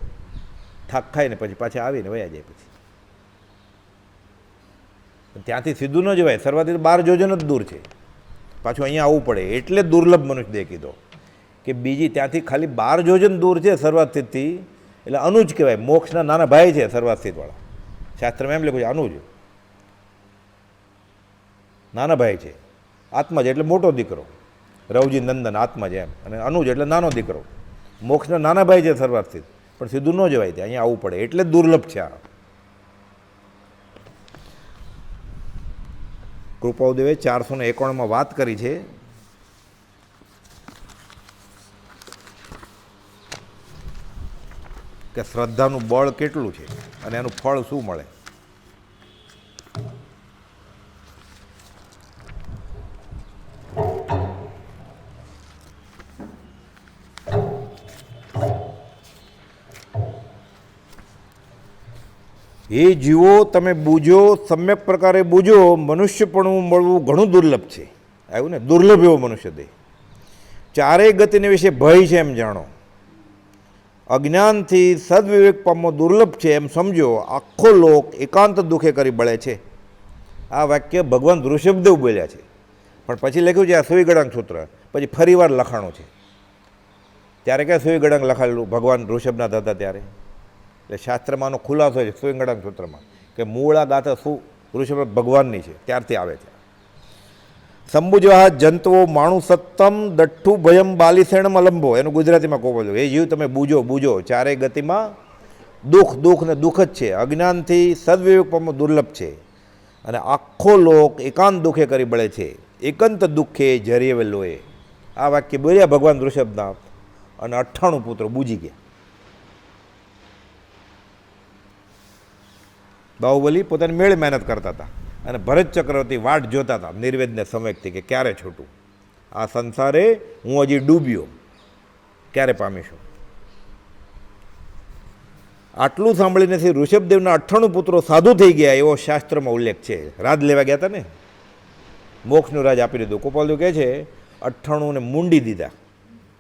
થાક ખાઈને પછી પાછા આવીને વયા જાય. પછી ત્યાંથી સીધું ન જવાય, સર્વાથી 12 યોજન જ દૂર છે. પાછું અહીંયા આવવું પડે. એટલે દુર્લભ મનુષ્ય દે કીધો કે બીજી ત્યાંથી ખાલી 12 યોજન દૂર છે સર્વાત સ્થિતથી. એટલે અનુજ કહેવાય, મોક્ષના નાના ભાઈ છે સર્વાત સ્થિતવાળા. શાસ્ત્રમાં એમ લખ્યું છે અનુજ, નાના ભાઈ છે. આત્મા છે એટલે મોટો દીકરો, રવજી નંદન આત્મા છે એમ. અને અનુજ એટલે નાનો દીકરો. મોક્ષના નાના ભાઈ છે સર્વાત સ્થિત, પણ સીધું ન જવાય, ત્યાં અહીંયા આવવું પડે. એટલે જ દુર્લભ છે આ. કૃપાઉદેવે 491માં વાત કરી છે કે શ્રદ્ધાનું બળ કેટલું છે અને એનું ફળ શું મળે. એ જીવો તમે બૂજો, સમ્યક પ્રકારે બૂજો, મનુષ્યપણું મળવું ઘણું દુર્લભ છે. આવ્યું ને, દુર્લભ એવો મનુષ્ય દેહ. ચારેય ગતિને વિશે ભય છે એમ જાણો. અજ્ઞાનથી સદવિવેક પામવો દુર્લભ છે એમ સમજો. આખો લોક એકાંત દુઃખે કરી બળે છે. આ વાક્ય ભગવાન ઋષભદેવ બોલ્યા છે, પણ પછી લખ્યું છે આ સુઈગડાંગ સૂત્ર. પછી ફરીવાર લખાણું છે. ત્યારે ક્યાં સુઈગડાંગ લખાયેલું? ભગવાન ઋષભના હતા ત્યારે. એટલે શાસ્ત્રમાંનો ખુલાસો છે સુઈગડાંગ સૂત્રમાં કે મૂળા ગાથા શું ઋષભ ભગવાનની છે, ત્યારથી આવે છે. સંબુજવાહ જંતુઓ માણું સત્તમ દઠ્ઠુ ભયમ બાલિસેણમ અલંબો. એનું ગુજરાતીમાં કહો બોલો, એ જીવ તમે બૂજો બૂજો, ચારેય ગતિમાં દુઃખ ને દુઃખ જ છે. અજ્ઞાનથી સદવિવેક પામવું દુર્લભ છે અને આખો લોક એકાંત દુઃખે કરી બળે છે. એકાંત દુઃખે જરીએ લોએ. આ વાક્ય બોલ્યા ભગવાન ઋષભનાથ અને 98 પુત્રો બૂજી ગયા. બાહુબલી પોતાની મેળે મહેનત કરતા હતા અને ભરત ચક્રવર્તી વાટ જોતા હતા નિર્વેદને સમયથી કે ક્યારે છૂટું. આ સંસારે હું હજી ડૂબ્યો, ક્યારે પામીશું. આટલું સાંભળીને શ્રી ઋષભદેવના 98 પુત્રો સાધુ થઈ ગયા એવો શાસ્ત્રમાં ઉલ્લેખ છે. રાજ લેવા ગયા હતા ને, મોક્ષનું રાજ આપી દીધું. ગોપાલદેવ કહે છે 98ને મૂંડી દીધા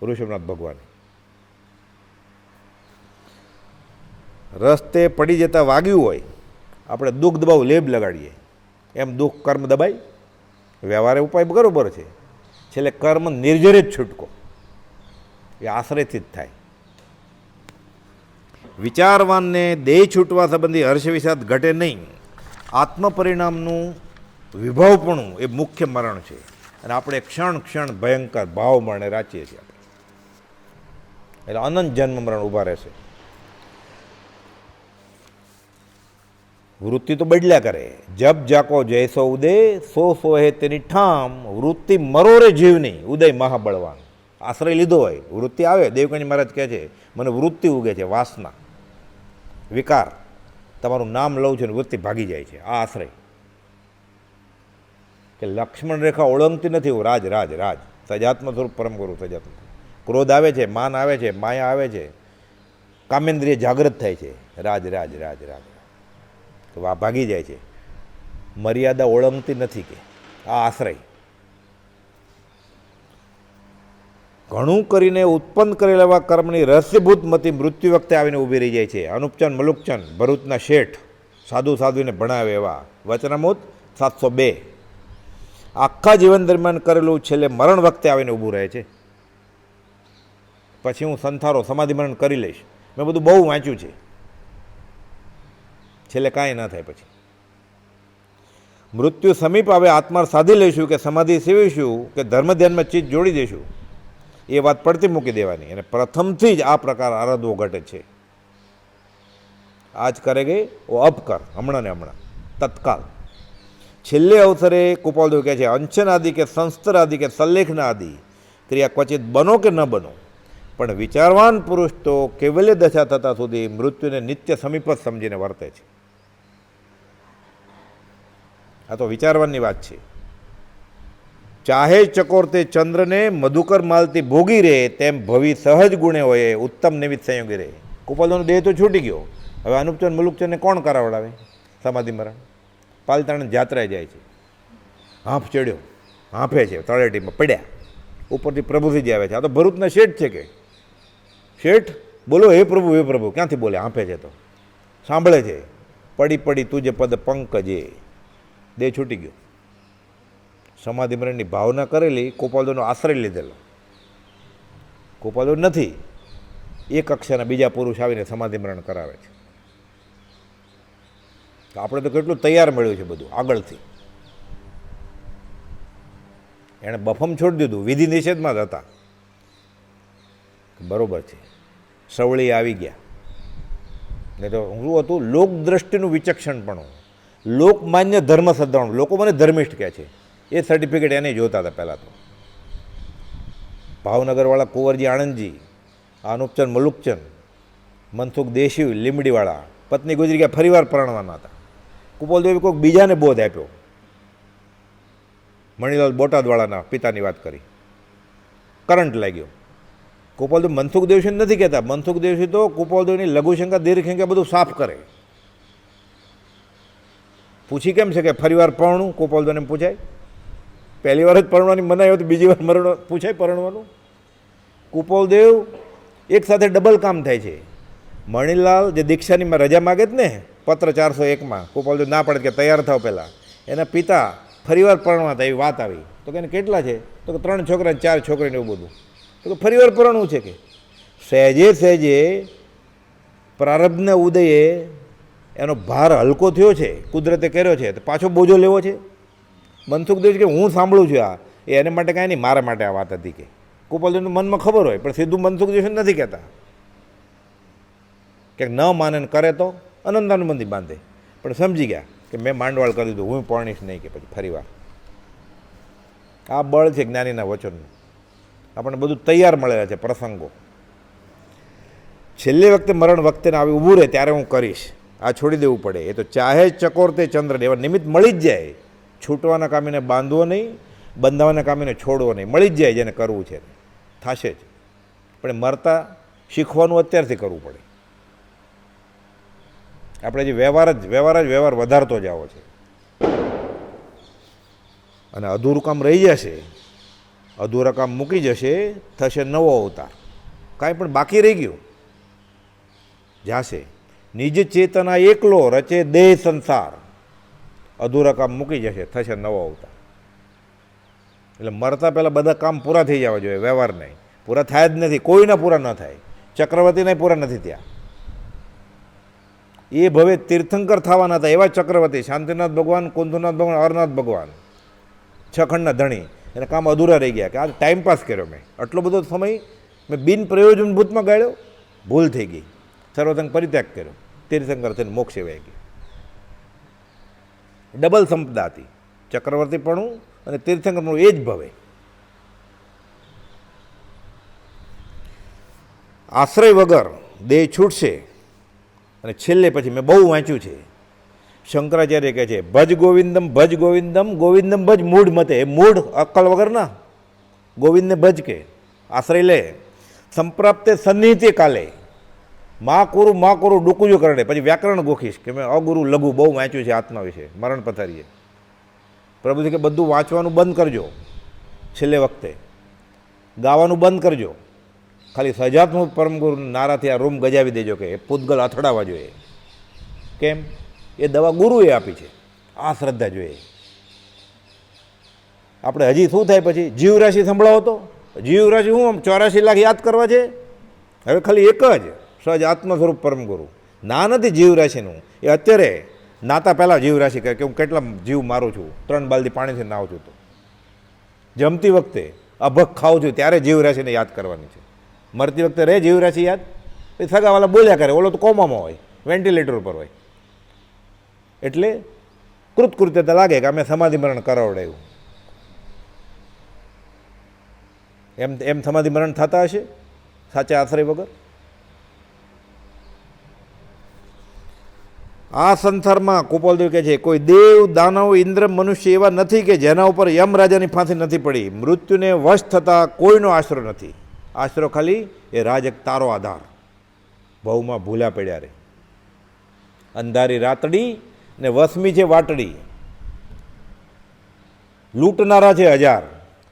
ઋષભનાથ ભગવાન. રસ્તે પડી જતા વાગ્યું હોય, આપણે દુઃખ દબાવ લેબ લગાડીએ, એમ દુઃખ કર્મ દબાય. વ્યવહારે ઉપાય બરોબર છે, છેલ્લે કર્મ નિર્જરે જ છૂટકો, એ આશ્રયથી જ થાય. વિચારવાનને દેહ છૂટવા સંબંધી હર્ષ વિષાદ ઘટે નહીં. આત્મ પરિણામનું વિભાવપણું એ મુખ્ય મરણ છે અને આપણે ક્ષણ ક્ષણ ભયંકર ભાવ મરણે રાચીએ છીએ. એટલે અનંત જન્મ મરણ ઊભા રહેશે. વૃત્તિ તો બદલ્યા કરે. જબ જાકો જૈસો ઉદય, સો હે તેની ઠામ. વૃત્તિ મરોરે જીવની, ઉદય મહાબળવાન. આશ્રય લીધો હોય, વૃત્તિ આવે. દેવકણી મહારાજ કહે છે મને વૃત્તિ ઉગે છે, વાસના વિકાર. તમારું નામ લઉં છું ને વૃત્તિ ભાગી જાય છે. આ આશ્રય કે લક્ષ્મણ રેખા ઓળંગતી નથી. હું રાજ રાજ રાજ સજાત્મ સ્વરૂપ પરમ ગુરુ સજાત્મ. ક્રોધ આવે છે, માન આવે છે, માયા આવે છે, કામેન્દ્રિય જાગૃત થાય છે. રાજ રાજ રાજ રાજ તો આ ભાગી જાય છે. મર્યાદા ઓળંગતી નથી કે આ આશ્રય. ઘણું કરીને ઉત્પન્ન કરેલા એવા કર્મની રહસ્યભૂત મતિ મૃત્યુ વખતે આવીને ઊભી રહી જાય છે. અનુપચંદ મલુકચંદ ભરૂચના શેઠ સાધુ સાધુને ભણાવે એવા વચનામૃત 702. આખા જીવન દરમિયાન કરેલું છેલ્લે મરણ વખતે આવીને ઊભું રહે છે. પછી હું સંથારો સમાધિ મરણ કરી લઈશ. મેં બધું બહુ વાંચ્યું છે. છેલ્લે કાંઈ ના થાય. પછી મૃત્યુ સમીપ આવે, આત્મા સાધી લઈશું કે સમાધિ સેવીશું કે ધર્મ ધ્યાનમાં ચીજ જોડી દઈશું, એ વાત પડતી મૂકી દેવાની. અને પ્રથમથી જ આ પ્રકાર આરાધવો ઘટે છે. આજ કરે ગઈ ઓ અબ કર, હમણાં ને હમણાં, તત્કાલ. છેલ્લે અવસરે કૃપાલદેવ કહે છે અંચન આદિ કે સંસ્તર આદિ કે સલ્લેખના આદિ ક્રિયા ક્વચિત બનો કે ન બનો, પણ વિચારવાન પુરુષ તો કેવલ્ય દશા થતાં સુધી મૃત્યુને નિત્ય સમીપ જ સમજીને વર્તે છે. આ તો વિચારવાની વાત છે. ચાહે ચકોર તે ચંદ્રને મધુકર માલતી ભોગી રહે, તેમ ભવિ સહજ ગુણે હોય ઉત્તમ નિમિત્ત સંયોગી રહે. કુપાલનો દેહ તો છૂટી ગયો, હવે અનુપચંદ મુલુકચંદને કોણ કરાવડાવે સમાધિ મરણ? પાલતાણ જાત્રાએ જાય છે, હાંફ ચડ્યો, હાંફે છે, તળેટીમાં પડ્યા, ઉપરથી પ્રભુજી આવે છે. આ તો ભરૂચના શેઠ છે કે શેઠ બોલો હે પ્રભુ, ક્યાંથી બોલે? હાંફે છે તો સાંભળે છે, પડી પડી તુજે પદ પંકજે, દેહ છૂટી ગયો. સમાધિ મરણની ભાવના કરેલી, ગોપાલદેવનો આશ્રય લીધેલો. ગોપાલદેવ નથી, એક કક્ષાના બીજા પુરુષ આવીને સમાધિ મરણ કરાવે છે. તો આપણે તો કેટલું તૈયાર મળ્યું છે બધું આગળથી. એણે બફમ છોડી દીધું, વિધિ નિષેધમાં જ હતા. બરોબર છે, સવળી આવી ગયા. નહીં તો શું હતું? લોકદ્રષ્ટિનું વિચક્ષણપણું, લોકમાન્ય ધર્મ શ્રદ્ધાણું. લોકો મને ધર્મિષ્ઠ કહે છે, એ સર્ટિફિકેટ એને જોતા હતા પહેલાં તો. ભાવનગરવાળા કુંવરજી આણંદજી, અનુપચંદ મુલુકચંદ, મનસુખ દેશી લીમડીવાળા, પત્ની ગુજરી ગયા, ફરીવાર પરણવાના હતા. કુપાલદેવે કોઈક બીજાને બોધ આપ્યો. મણિલાલ બોટાદવાળાના પિતાની વાત કરી, કરંટ લાગ્યો. કુપાલદેવ મનસુખ દેવસી નથી કહેતા. મનસુખ દેવસી તો કુપાલદેવની લઘુશંકા દીર્ઘશંકા બધું સાફ કરે. પૂછી કેમ છે કે ફરીવાર પરણું? કુપાલદેવને પૂછાય? પહેલી વાર જ પરણવાની મનાઈ હોય તો બીજી વાર મરણ પૂછાય પરણવાનું? કુપાલદેવ એક સાથે ડબલ કામ થાય છે. મણિલાલ જે દીક્ષાનીમાં રજા માગે જ ને, પત્ર 401માં કુપાલદેવ ના પડે કે તૈયાર થાવ પહેલાં, એના પિતા ફરીવાર પરણવા હતા એવી વાત આવી. તો કે કેટલા છે? તો કે 3 છોકરા 4 છોકરીને એવું બધું. તો કે ફરીવાર પરણવું છે કે સહેજે સહેજે પ્રારબ્ધના ઉદયે એનો ભાર હલકો થયો છે, કુદરતે કર્યો છે, તો પાછો બોજો લેવો છે? મનસુખ દેવ કે હું સાંભળું છું આ, એ એને માટે કાંઈ નહીં, મારા માટે આ વાત હતી કે. કુપાલદેવનું મનમાં ખબર હોય, પણ સીધું મનસુખ દેવ નથી કહેતા. કે ન માને ને કરે તો અનંતાનું મંદિર બાંધે. પણ સમજી ગયા કે મેં માંડવાળ કરી દીધું, હું પરણીશ નહીં કે પછી ફરીવાર. આ બળ છે જ્ઞાનીના વચનનું. આપણને બધું તૈયાર મળેલા છે પ્રસંગો. છેલ્લી વખતે મરણ વખતે આવી ઊભું રહે ત્યારે હું કરીશ, આ છોડી દેવું પડે. એ તો ચાહે ચકોર તે ચંદ્ર, એવા નિમિત્ત મળી જ જાય. છૂટવાના કામીને બાંધવો નહીં, બંધાવાના કામીને છોડવો નહીં. મળી જ જાય જેને કરવું છે, થશે જ. પણ મરતા શીખવાનું અત્યારથી કરવું પડે. આપણે જે વ્યવહાર વધારતો જાવો છે. અને અધૂરું કામ રહી જશે, અધૂરા કામ મૂકી જશે, થશે નવો અવતાર. કાંઈ પણ બાકી રહી ગયું જાશે. નિજ ચેતના એકલો રચે દેહ સંસાર, અધૂરા કામ મૂકી જશે, થશે નવો અવતાર. એટલે મરતા પહેલાં બધા કામ પૂરા થઈ જવા જોઈએ. વ્યવહાર નહીં પૂરા થાય જ નથી, કોઈના પૂરા ન થાય. ચક્રવર્તીને પૂરા નથી થયા. એ ભવે તીર્થંકર થવાના હતા એવા ચક્રવર્તી, શાંતિનાથ ભગવાન, કુંદુનાથ ભગવાન, અરનાથ ભગવાન, 6 ખંડના ધણી. એને કામ અધૂરા રહી ગયા કે આ ટાઈમપાસ કર્યો મેં, આટલો બધો સમય મેં બિન પ્રયોજનભૂતમાં ગાળ્યો, ભૂલ થઈ ગઈ. સર્વસંગ પરિત્યાગ કર્યો, તીર્થંકર થઈને મોક્ષ એવાઈ ગયો. ડબલ સંપદા હતી, ચક્રવર્તીપણું અને તીર્થંકરપણું એ જ ભવે. આશ્રય વગર દેહ છૂટશે. અને છેલ્લે પછી મેં બહુ વાંચ્યું છે, શંકરાચાર્ય કહે છે ભજ ગોવિંદમ ગોવિંદમ ભજ મૂઢ મતે. એ મૂઢ અક્કલ વગરના ગોવિંદને ભજ કે આશ્રય લે. સંપ્રાપ્તે સન્નિહિતે કાલે મા કુરુ ડુકુજો કરડે. પછી વ્યાકરણ ગોખીશ કે મેં અગુરુ લઘુ બહુ વાંચ્યું છે આત્મા વિશે, મરણ પથારીએ. પ્રભુજી કે બધું વાંચવાનું બંધ કરજો, છેલ્લે વખતે ગાવાનું બંધ કરજો, ખાલી સજાત્મક પરમગુરુ નારાથી આ રૂમ ગજાવી દેજો કે પૂતગલ અથડાવા જોઈએ. કેમ? એ દવા ગુરુએ આપી છે, આ શ્રદ્ધા જોઈએ. આપણે હજી શું થાય પછી? જીવરાશિ સંભળાવો તો જીવરાશિ શું 84 લાખ યાદ કરવા છે? હવે ખાલી એક જ સહજ આત્મ સ્વરૂપ પરમગુરુ. ના નથી જીવરાશિનું. એ અત્યારે નાતા પહેલાં જીવરાશિ કહે કે હું કેટલા જીવ મારું છું, 3 બાલદી પાણીથી નાહું છું. તો જમતી વખતે અભક ખાઉં છું ત્યારે જીવરાશિને યાદ કરવાની છે. મરતી વખતે રહે જીવરાશિ યાદ? એ સગાવાલા બોલ્યા કરે, ઓલો તો કોમામાં હોય, વેન્ટિલેટર ઉપર હોય. એટલે કૃતકૃત્યતા લાગે કે અમે સમાધિ મરણ કરાવડાયું. એમ સમાધિ મરણ થતા હશે? સાચા આશ્રય વગર. આ સંસારમાં ગોપાલદેવ કહે છે કોઈ દેવ, દાનવ, ઇન્દ્ર, મનુષ્ય એવા નથી કે જેના ઉપર યમરાજાની ફાંસી નથી પડી. મૃત્યુને વશ થતાં કોઈનો આશરો નથી. આશરો ખાલી એ રાજ એક તારો આધાર. ભવમાં ભૂલા પડ્યા રે. અંધારી રાતડી ને વસમી છે વાટડી. લૂંટનારા છે હજાર.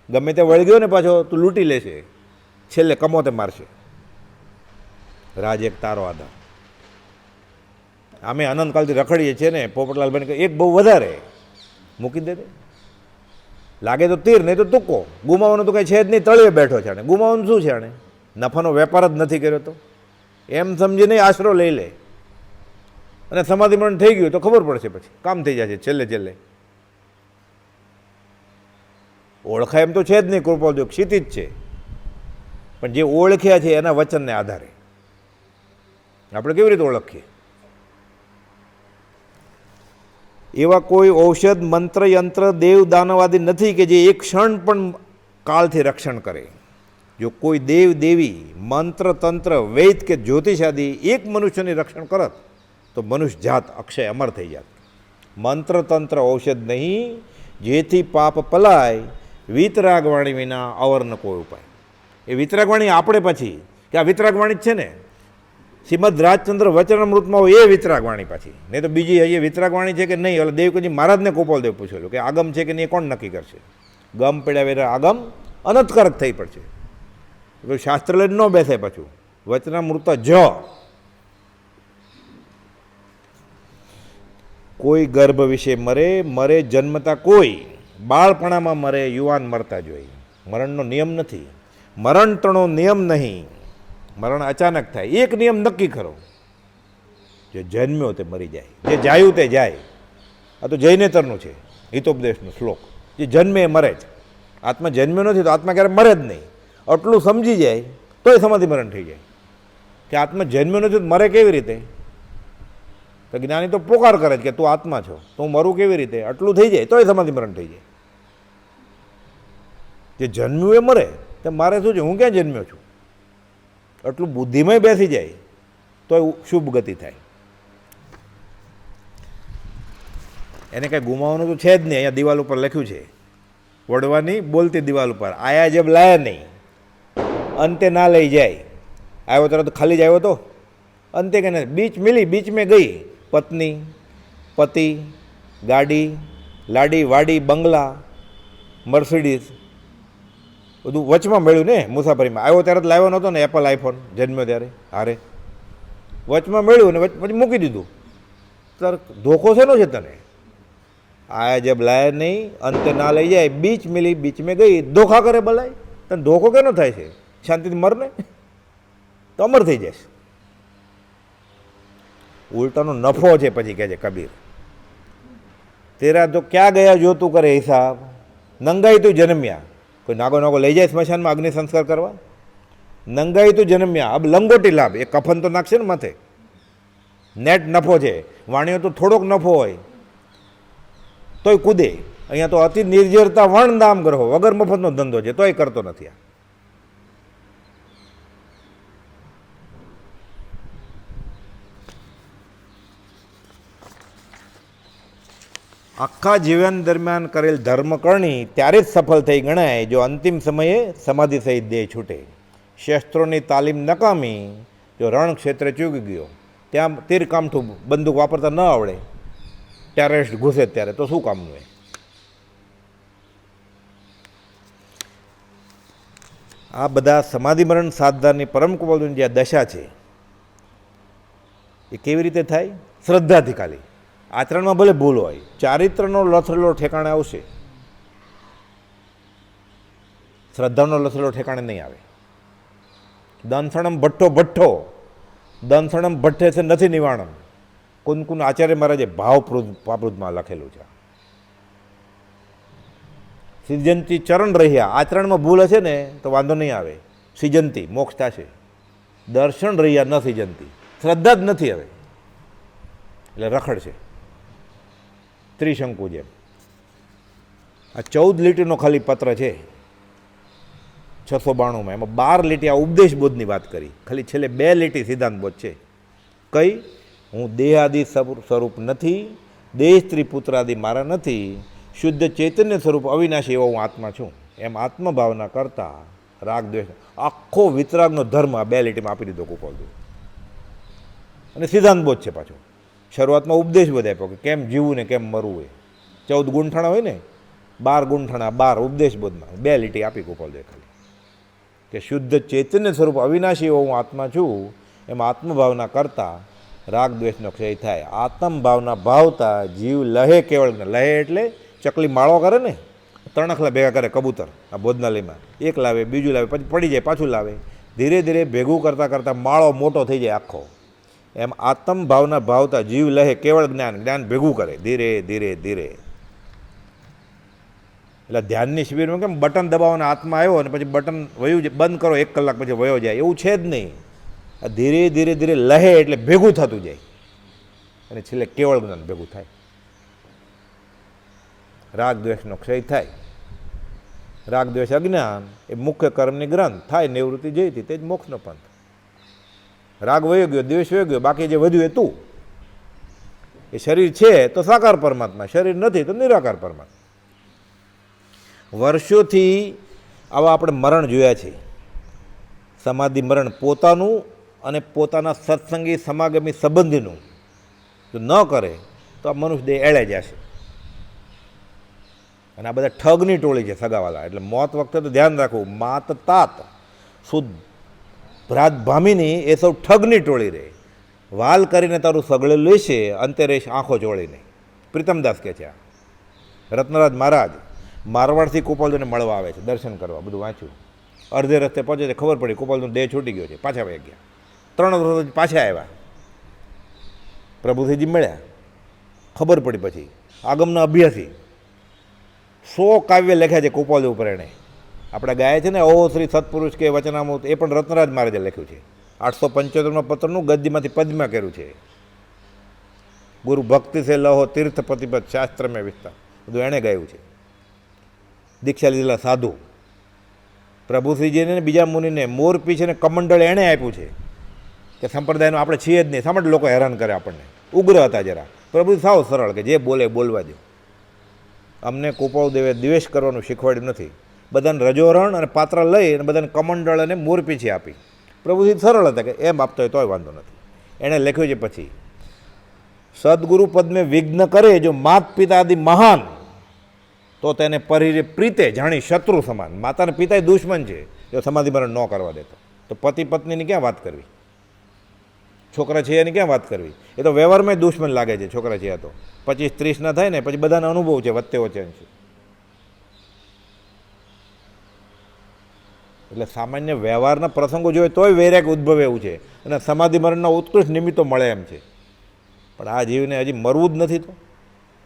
ગમે તે વળગ્યો ને પાછો તું લૂંટી લેશે, છેલ્લે કમોતે મારશે. રાજ એક તારો આધાર. અમે અનંતકાલથી રખડીએ છીએ ને, પોપટલાલભાઈ કહે એક બહુ વધારે મૂકી દે. લાગે તો તીર, નહીં તો તુક્કો. ગુમાવાનું તો કંઈ છે જ નહીં, તળિયે બેઠો છે આને. ગુમાવાનું શું છે આને? નફાનો વેપાર જ નથી કર્યો તો એમ સમજીને આશરો લઈ લે. અને સમાધિમરણ થઈ ગયું તો ખબર પડશે, પછી કામ થઈ જશે છેલ્લે છેલ્લે. ઓળખાય એમ તો છે જ નહીં કૃપાલદેવ, ક્ષિતિજ છે. પણ જે ઓળખ્યા છે એના વચનને આધારે આપણે કેવી રીતે ઓળખીએ? એવા કોઈ ઔષધ, મંત્ર, યંત્ર, દેવ, દાનવાદી નથી કે જે એક ક્ષણ પણ કાળથી રક્ષણ કરે. જો કોઈ દેવ, દેવી, મંત્ર, તંત્ર, વૈદ કે જ્યોતિષાદી એક મનુષ્યની રક્ષણ કરત તો મનુષ્ય જાત અક્ષય અમર થઈ જાત. મંત્ર, તંત્ર, ઔષધ નહીં, જેથી પાપ પલાય, વિતરાગવાણી વિના અવર ન કોઈ ઉપાય. એ વિતરાગવાણી આપણે પછી કે આ વિતરાગવાણી જ છે ને, શ્રીમદ રાજચંદ્ર વચનામૃતમાં હોય એ વિતરાગવાણી પાછી, નહીં તો બીજી એ વિતરાગવાણી છે કે નહીં. એટલે દેવકજી મહારાજને ગોપાલદેવ પૂછેલું કે આગમ છે કે નહીં, કોણ નક્કી કરશે? ગમ પડ્યા વેરા આગમ અનંતકારક થઈ પડશે. શાસ્ત્ર લઈને ન બેસે પાછું. વચનામૃત જ કોઈ ગર્ભ વિશે મરે જન્મતા કોઈ, બાળપણામાં મરે યુવાન મરતા જોઈ. મરણનો નિયમ નથી, મરણ તણો નિયમ નહીં. મરણ અચાનક થાય. એક નિયમ નક્કી કરો, જે જન્મ્યો તે મરી જાય, જે જાયું તે જાય. આ તો જૈનેતરનું છે, હિતોપદેશનું શ્લોક. જે જન્મે એ મરે જ. આત્મા જન્મ્યો નથી તો આત્મા ક્યારે મરે જ નહીં. આટલું સમજી જાય તોય સમાધિ મરણ થઈ જાય. કે આત્મા જન્મ્યો નથી તો મરે કેવી રીતે? તો જ્ઞાની તો પોકાર કરે છે કે તું આત્મા છો, તો હું મરું કેવી રીતે? આટલું થઈ જાય તોય સમાધિ મરણ થઈ જાય. જે જન્મ્યું એ મરે, તો મારે શું છે? હું ક્યાં જન્મ્યો છું? આટલું બુદ્ધિમય બેસી જાય તો શુભ ગતિ થાય. એને કાંઈ ગુમાવવાનું તો છે જ નહીં. અહીંયા દિવાલ ઉપર લખ્યું છે, વડવાની બોલતી દિવાલ ઉપર, આયા જબ લાયા નહીં, અંતે ના લઈ જાય. આવ્યો તરત ખાલી જ આવ્યો તો અંતે કે નહીં, બીચ મિલી બીચ મેં ગઈ. પત્ની, પતિ, ગાડી, લાડી, વાડી, બંગલા, મર્સિડીઝ બધું વચમાં મળ્યું ને મુસાફરીમાં. આવ્યો ત્યારે લાવ્યો નહોતો ને એપલ આઈફોન, જન્મ્યો ત્યારે હારે વચમાં મળ્યું ને પછી મૂકી દીધું. તાર ધોખો શેનો છે તને? આયા જબ લાયા નહીં, અંતે ના લઈ જાય. બીચ મિલી બીચ મેં ગઈ. ધોખા કરે બલાય. તને ધોખો કેનો થાય છે? શાંતિથી મર ને તો અમર થઈ જશે. ઉલટાનો નફો છે. પછી કહે છે કબીર, તેરા તો ક્યાં ગયા જો તું કરે હિસાબ, નંગાઈ તું જન્મ્યા. કોઈ નાગો નાગો લઈ જાય સ્મશાનમાં અગ્નિ સંસ્કાર કરવા? નંગાઈ તું જન્મ્યા, અબ લંગોટી લાભ. એ કફન તો નાખશે ને માથે. નેટ નફો છે. વાણીઓ તો થોડોક નફો હોય તોય કૂદે. અહીંયા તો અતિ નિર્જરતા વણ દામ ગ્રહો, વગર મફતનો ધંધો છે તોય કરતો નથી. આ આખા જીવન દરમિયાન કરેલ ધર્મકરણી ત્યારે જ સફળ થઈ ગણાય જો અંતિમ સમયે સમાધિ સહિત દેહ છૂટે. શસ્ત્રોની તાલીમ નકામી જો રણ ક્ષેત્રે ચૂકી ગયો, ત્યાં તીર કામઠું બંદૂક વાપરતા ન આવડે, ટેરરિસ્ટ ઘૂસે ત્યારે તો શું કામનું? એ આ બધા સમાધિ મરણ સાધનાની પરમ કુમારની જે દશા છે એ કેવી રીતે થાય? શ્રદ્ધાથી. ખાલી આચરણમાં ભલે ભૂલ હોય, ચારિત્રનો લથડેલો ઠેકાણે આવશે, શ્રદ્ધાનો લથડેલો ઠેકાણે નહીં આવે. દંસણમ ભઠ્ઠો ભઠ્ઠો, દંસણમ ભઠ્ઠે છે નથી નિવાણમ. કુનકુન આચાર્ય મહારાજે પાપૃતમાં લખેલું છે. સિજંતી ચરણ રહ્યા. આચરણમાં ભૂલ હશે ને તો વાંધો નહીં આવે. સિજંતી મોક્ષ થશે. દર્શન રહ્યા ન સિજંતી, શ્રદ્ધા જ નથી હવે એટલે રખડશે ત્રિશંકુ જેમ. આ 14 લીટીનો ખાલી પત્ર છે. 692માં, એમાં 12 લીટી આ ઉપદેશ બોધની વાત કરી. ખાલી છેલ્લે 2 લીટી સિદ્ધાંત બોધ છે. કઈ? હું દેહાદિ સ્વરૂપ નથી, દેહ સ્ત્રી પુત્રાદિ મારા નથી, શુદ્ધ ચૈતન્ય સ્વરૂપ અવિનાશી એવો હું આત્મા છું. એમ આત્મભાવના કરતા રાગ દ્વેષ આખો વિતરાગનો ધર્મ આ 2 લીટીમાં આપી દીધો કુપાલદેવ. અને સિદ્ધાંત બોધ છે પાછો. શરૂઆતમાં ઉપદેશ બોધ આપ્યો કે કેમ જીવવું ને કેમ મરવું હોય. 14 ગુંઠાણા હોય ને, 12 ગુંઠાણા 12 ઉપદેશ બોધમાં 2 લીટી આપી કુપાલદેવ ખાલી કે શુદ્ધ ચૈતન્ય સ્વરૂપ અવિનાશી એવો હું આત્મા છું. એમાં આત્મભાવના કરતા રાગ દ્વેષનો ક્ષય થાય. આત્મભાવના ભાવતા જીવ લહે કેવળ. લહે એટલે ચકલી માળો કરે ને, 3 અખલા ભેગા કરે કબૂતર આ ભોજનાલયમાં, એક લાવે, બીજું લાવે, પછી પડી જાય, પાછું લાવે, ધીરે ધીરે ભેગું કરતાં કરતાં માળો મોટો થઈ જાય આખો. એમ આત્મભાવના ભાવતા જીવ લહે કેવળ જ્ઞાન. જ્ઞાન ભેગું કરે ધીરે ધીરે ધીરે. એટલે ધ્યાનની શિબિરમાં કેમ બટન દબાવવાના હાથમાં આવ્યો અને પછી બટન વયું બંધ કરો 1 કલાક પછી વયો જાય, એવું છે જ નહીં. આ ધીરે ધીરે ધીરે લહે એટલે ભેગું થતું જાય અને છેલ્લે કેવળ જ્ઞાન ભેગું થાય. રાગ દ્વેષનો ક્ષય થાય. રાગ દ્વેષ અજ્ઞાન એ મુખ્ય કર્મની ગ્રંથ થાય, નિવૃત્તિ જઈતી તે જ મોક્ષનો પંથ. રાગ વયો ગયો, દ્વેષ વયો ગયો, બાકી જે વધ્યું એ તું. એ શરીર છે તો સાકાર પરમાત્મા, શરીર નથી તો નિરાકાર પરમાત્મા. વર્ષોથી આવા આપણે મરણ જોયા છે. સમાધિ મરણ પોતાનું અને પોતાના સત્સંગી સમાગમી સંબંધીનું જો ન કરે તો આ મનુષ્ય દેહ એળે જશે. અને આ બધા ઠગની ટોળી છે સગાવાલા. એટલે મોત વખતે તો ધ્યાન રાખવું, માત તાત શુદ્ધ ભ્રાત ભામીની એ સૌ ઠગની ટોળી રહે. વાલ કરીને તારું સગળે લેશે, અંતે રહેશ આંખો ચોળીને. પ્રીતમદાસ કહે છે. આ રત્નરાજ મહારાજ મારવાડથી કુપાલદેવને મળવા આવે છે, દર્શન કરવા, બધું વાંચ્યું. અડધે રસ્તે પહોંચે છે, ખબર પડી કુપાલદેવનો દેહ છૂટી ગયો છે, પાછા વહી ગયા. 3 વર્ષ પાછા આવ્યા, પ્રભુજીજી મળ્યા, ખબર પડી. પછી આગમના અભ્યાસી 100 કાવ્ય લખ્યા છે કુપાલદેવ ઉપર. એણે આપણે ગાય છે ને ઓ શ્રી સત્પુરુષ કે વચનામૃત, એ પણ રત્નરાજ મહારાજે લખ્યું છે. 875 પત્રનું ગદ્યમાંથી પદ્યમાં કર્યું છે. ગુરુ ભક્તિ સે લહો તીર્થ પ્રતિપદ શાસ્ત્ર મેં વિસ્તાર, બધું એણે ગાયું છે. દીક્ષા લીધેલા સાધુ પ્રભુશ્રીજીને બીજા મુનિને મોરપીછ અને કમંડળ એણે આપ્યું છે કે સંપ્રદાયનું આપણે છીએ જ નહીં. શા માટે લોકો હેરાન કરે આપણને? ઉગ્ર હતા જરા. પ્રભુ સાવ સરળ કે જે બોલે બોલવા દો. અમને કુપાલદેવે દ્વેષ કરવાનું શીખવાડ્યું નથી. બધાને રજોરણ અને પાત્ર લઈ અને બધાને કમંડળ અને મોરપીછી આપી. પ્રભુજી સરળ હતા કે એમ આપતો હોય તોય વાંધો નથી. એણે લખ્યું છે પછી, સદગુરુ પદમે વિઘ્ન કરે જો માત પિતા આદિ મહાન, તો તેને પરિરે પ્રીતે જાણી શત્રુ સમાન. માતાને પિતા એ દુશ્મન છે જો સમાધિ મરણ ન કરવા દેતો. તો પતિ પત્નીની ક્યાં વાત કરવી? છોકરા છે એની ક્યાં વાત કરવી? એ તો વ્યવહારમાં દુશ્મન લાગે છે છોકરા છે. તો 25-30 ના થાય ને પછી બધાનો અનુભવ છે વચ્ચે વચ્ચે છે. એટલે સામાન્ય વ્યવહારના પ્રસંગો જોઈએ તોય વૈરાગ ઉદ્ભવે એવું છે. અને સમાધિ મરણના ઉત્કૃષ્ટ નિમિત્તો મળે એમ છે. પણ આ જીવને હજી મરવું જ નથી, તો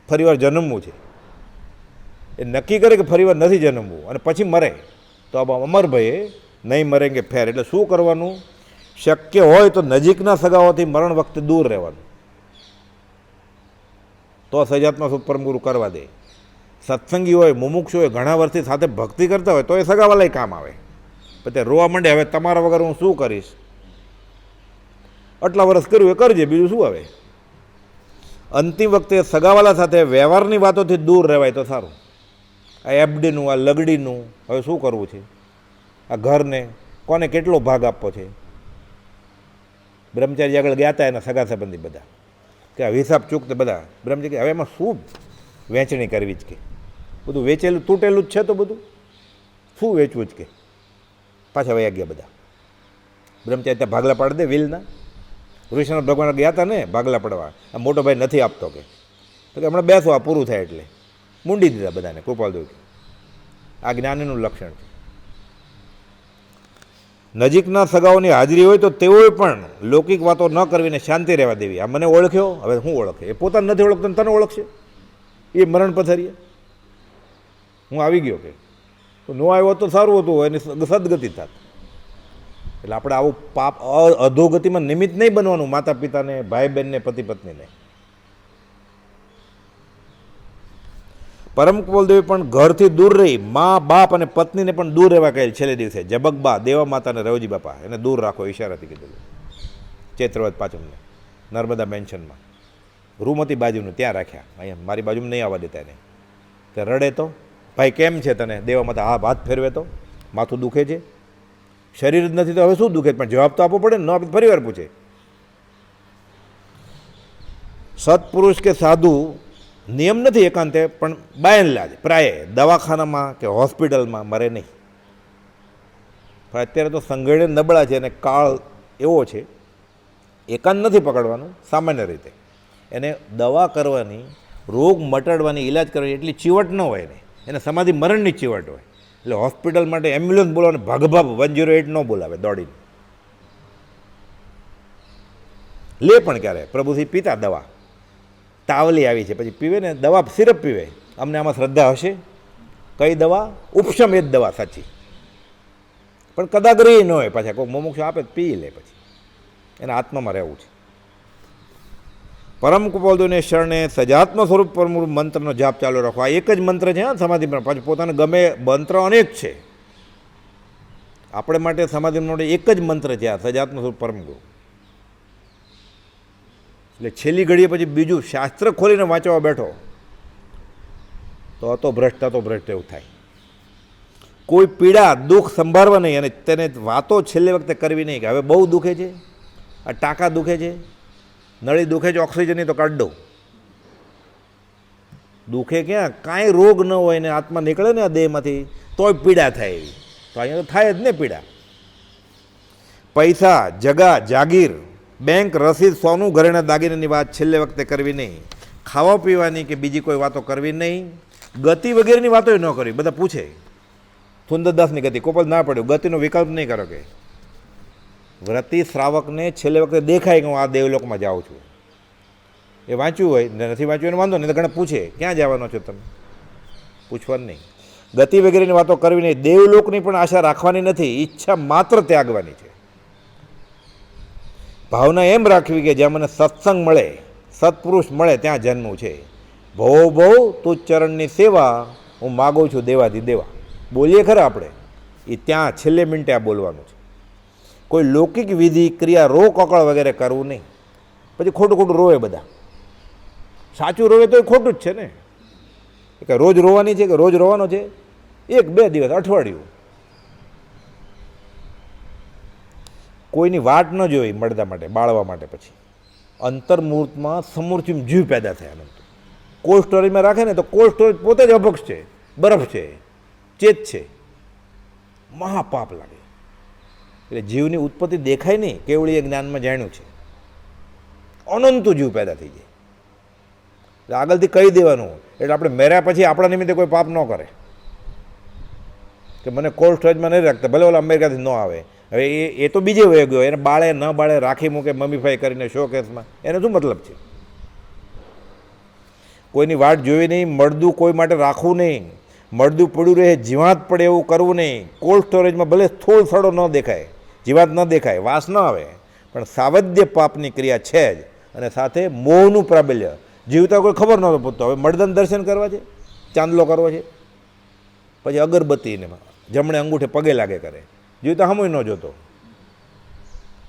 ફરીવાર જન્મવું છે. એ નક્કી કરે કે ફરીવાર નથી જન્મવું અને પછી મરે તો અમરભાઈ નહીં મરેંગે ફેર. એટલે શું કરવાનું? શક્ય હોય તો નજીકના સગાઓથી મરણ વખતે દૂર રહેવાનું, તો સજાત્મા સુખ પરમગુરુ કરવા દે. સત્સંગી હોય, મુમુક્ષુ હોય, ઘણા વર્ષથી સાથે ભક્તિ કરતા હોય તો એ સગાવાલાય કામ આવે. પછી રોવા માંડે, હવે તમારા વગર હું શું કરીશ? આટલા વર્ષ કર્યું એ કરજે, બીજું શું આવે. અંતિમ વખતે સગાવાલા સાથે વ્યવહારની વાતોથી દૂર રહેવાય તો સારું. આ એફડીનું, આ લગડીનું હવે શું કરવું છે? આ ઘરને કોને કેટલો ભાગ આપવો છે? બ્રહ્મચારી આગળ ગયા હતા એના સગા સંબંધી બધા કે આ હિસાબ ચૂકતે બધા બ્રહ્મચારી કે હવે એમાં શું વહેંચણી કરવી જ કે બધું વેચેલું તૂટેલું જ છે, તો બધું શું વેચવું જ કે. પાછા વયા ગયા બધા. બ્રહ્મચારી ત્યાં ભાગલા પાડી દે વિલના. ઋષિનાથ ભગવાન ગયા હતા ને ભાગલા પડવા, આ મોટો ભાઈ નથી આપતો કે તો કે હમણાં બેસો આ પૂરું થાય એટલે મૂંડી દીધા બધાને. કૃપાલદેવ આ જ્ઞાનીનું લક્ષણ છે. નજીકના સગાઓની હાજરી હોય તો તેઓએ પણ લૌકિક વાતો ન કરવીને શાંતિ રહેવા દેવી. આ મને ઓળખ્યો, હવે શું ઓળખે? એ પોતાને નથી ઓળખતો તને ઓળખશે? એ મરણ પથારીએ હું આવી ગયો કે ન આવ્યો તો સારું હતું, એની સદગતિ થાત. એટલે આપણે આવું પાપ અધોગતિમાં નિમિત્ત નહીં બનવાનું, માતા પિતાને, ભાઈ બહેનને, પતિ પત્નીને. પરમ કુપોલદેવી પણ ઘરથી દૂર રહી મા બાપ અને પત્નીને પણ દૂર રહેવા કહેલ છેલ્લે દિવસે. જબકબા, દેવા માતા અને રવજી બાપા એને દૂર રાખો ઈશારાથી કીધેલું. ચૈત્રવદ પાંચમને નર્મદા મેન્શનમાં રૂમ હતી બાજુનું, ત્યાં રાખ્યા. અહીંયા મારી બાજુમાં નહીં આવવા દેતા એને. તે રડે તો ભાઈ કેમ છે તને? દેવા માતા હા હાથ ફેરવે તો માથું દુખે છે, શરીર જ નથી તો હવે શું દુખે? પણ જવાબ તો આપવો પડે ને, ન આપે ફરી વાર પૂછે. સત્પુરુષ કે સાધુ નિયમ નથી એકાંતે, પણ બાય એન્ડ લાર્જ પ્રાય દવાખાનામાં કે હોસ્પિટલમાં મરે નહીં. પણ અત્યારે તો સંઘળે નબળા છે અને કાળ એવો છે, એકાંત નથી પકડવાનું. સામાન્ય રીતે એને દવા કરવાની, રોગ મટાડવાની, ઈલાજ કરવાની એટલી ચીવટ ન હોય ને, એને સમાધિ મરણની ચીવટ હોય. એટલે હોસ્પિટલ માટે એમ્બ્યુલન્સ બોલાવને ભાગભાગ 108 ન બોલાવે દોડીને. લે પણ ક્યારે પ્રભુથી પીતા દવા, તાવલી આવી છે પછી પીવે ને દવા, સિરપ પીવે. અમને આમાં શ્રદ્ધા હશે? કઈ દવા? ઉપશમ એ જ દવા સાચી. પણ કદાગ્રહી ન હોય, પાછા કોઈ મોમોક્ષ આપે પી લે, પછી એના આત્મામાં રહેવું છે. પરમ કુપોલદેવને શરણે સજાત્મ સ્વરૂપ પરમ મંત્રનો જાપ ચાલુ રાખો. આ એક જ મંત્ર છે. હા, સમાધિમાં પાછું પોતાને ગમે મંત્ર અનેક છે. આપણે માટે સમાધિ માટે એક જ મંત્ર છે આ સજાત્મ સ્વરૂપ પરમ ગુરુ. એટલે છેલ્લી ઘડીએ પછી બીજું શાસ્ત્ર ખોલીને વાંચવા બેઠો તો ભ્રષ્ટ એવું થાય. કોઈ પીડા દુઃખ સંભાળવા નહીં અને તેને વાતો છેલ્લે વખતે કરવી નહીં કે હવે બહુ દુખે છે, આ ટાંકા દુખે છે, નળી દુખે છે, ઓક્સિજનની તો કાઢ દો. દુખે ક્યાં? કાંઈ રોગ ન હોય ને આત્મા નીકળે ને આ દેહમાંથી તોય પીડા થાય એવી. તો અહીંયા તો થાય જ ને પીડા. પૈસા, જગા, જાગીર, બેંક, રસીદ, સોનું, ઘરેણા, દાગીનાની વાત છેલ્લે વખતે કરવી નહીં. ખાવા પીવાની કે બીજી કોઈ વાતો કરવી નહીં. ગતિ વગેરેની વાતો ન કરવી. બધા પૂછે સુંદરદાસની ગતિ, કોપલ ના પડ્યું, ગતિનો વિકલ્પ નહીં કરો કે વ્રતિ શ્રાવકને છેલ્લે વખતે દેખાય કે હું આ દેવલોકમાં જાઉં છું. એ વાંચ્યું હોય ને નથી વાંચ્યું એને વાંધો નહીં, તો ઘણા પૂછે ક્યાં જવાનો છો તમે, પૂછવાનું નહીં. ગતિ વગેરેની વાતો કરવી નહીં. દેવલોકની પણ આશા રાખવાની નથી, ઈચ્છા માત્ર ત્યાગવાની છે. ભાવના એમ રાખવી કે જ્યાં મને સત્સંગ મળે, સત્પુરુષ મળે ત્યાં જન્મવું છે. ભો તું ચરણની સેવા, હું માગું છું દેવાથી દેવા. બોલીએ ખરા આપણે, એ ત્યાં છેલ્લે મિનિટે આ બોલવાનું છે. કોઈ લૌકિક વિધિ ક્રિયા રો કકળ વગેરે કરવું નહીં. પછી ખોટું રોવે બધા. સાચું રોવે તો એ ખોટું જ છે ને. કે રોજ રોવાની છે કે રોજ રોવાનો છે? 1-2 દિવસ, અઠવાડિયું. કોઈની વાટ ન જોઈ મળદા માટે, બાળવા માટે. પછી અંતર્મુહૂર્તમાં સમૂર્તિમાં જીવ પેદા થયા. અનંત કોલ્ડ સ્ટોરેજમાં રાખે ને તો કોલ્ડ સ્ટોરેજ પોતે જ અભક્ષ છે, બરફ છે, ચેત છે, મહાપાપ લાગે. એટલે જીવની ઉત્પત્તિ દેખાય નહીં, કેવળી એ જ્ઞાનમાં જાણ્યું છે. અનંત જીવ પેદા થઈ જાય. એટલે આગળથી કહી દેવાનું. એટલે આપણે મેર્યા પછી આપણા નિમિત્તે કોઈ પાપ ન કરે કે મને કોલ્ડ સ્ટોરેજમાં નહીં રાખતા, ભલે ઓલા અમેરિકાથી ન આવે. હવે એ તો બીજે વહી ગયો, એને બાળે ન બાળે રાખી મૂકે મમ્મીફાઈ કરીને શો કેસમાં, એને શું મતલબ છે? કોઈની વાટ જોવી નહીં, મળદું કોઈ માટે રાખવું નહીં, મળદું પડ્યું રહે જીવાત પડે એવું કરવું નહીં. કોલ્ડ સ્ટોરેજમાં ભલે થોડો સડો ન દેખાય, જીવાત ન દેખાય, વાસ ન આવે, પણ સાવધ્ય પાપની ક્રિયા છે જ. અને સાથે મોહનું પ્રાબલ્ય. જીવતા કોઈ ખબર નહોતો પૂછતો, હવે મળદન દર્શન કરવા છે, ચાંદલો કરવો છે, પછી અગરબત્તીને જમણે અંગૂઠે પગે લાગે કરે, જીવતા હમુય ન જોતો.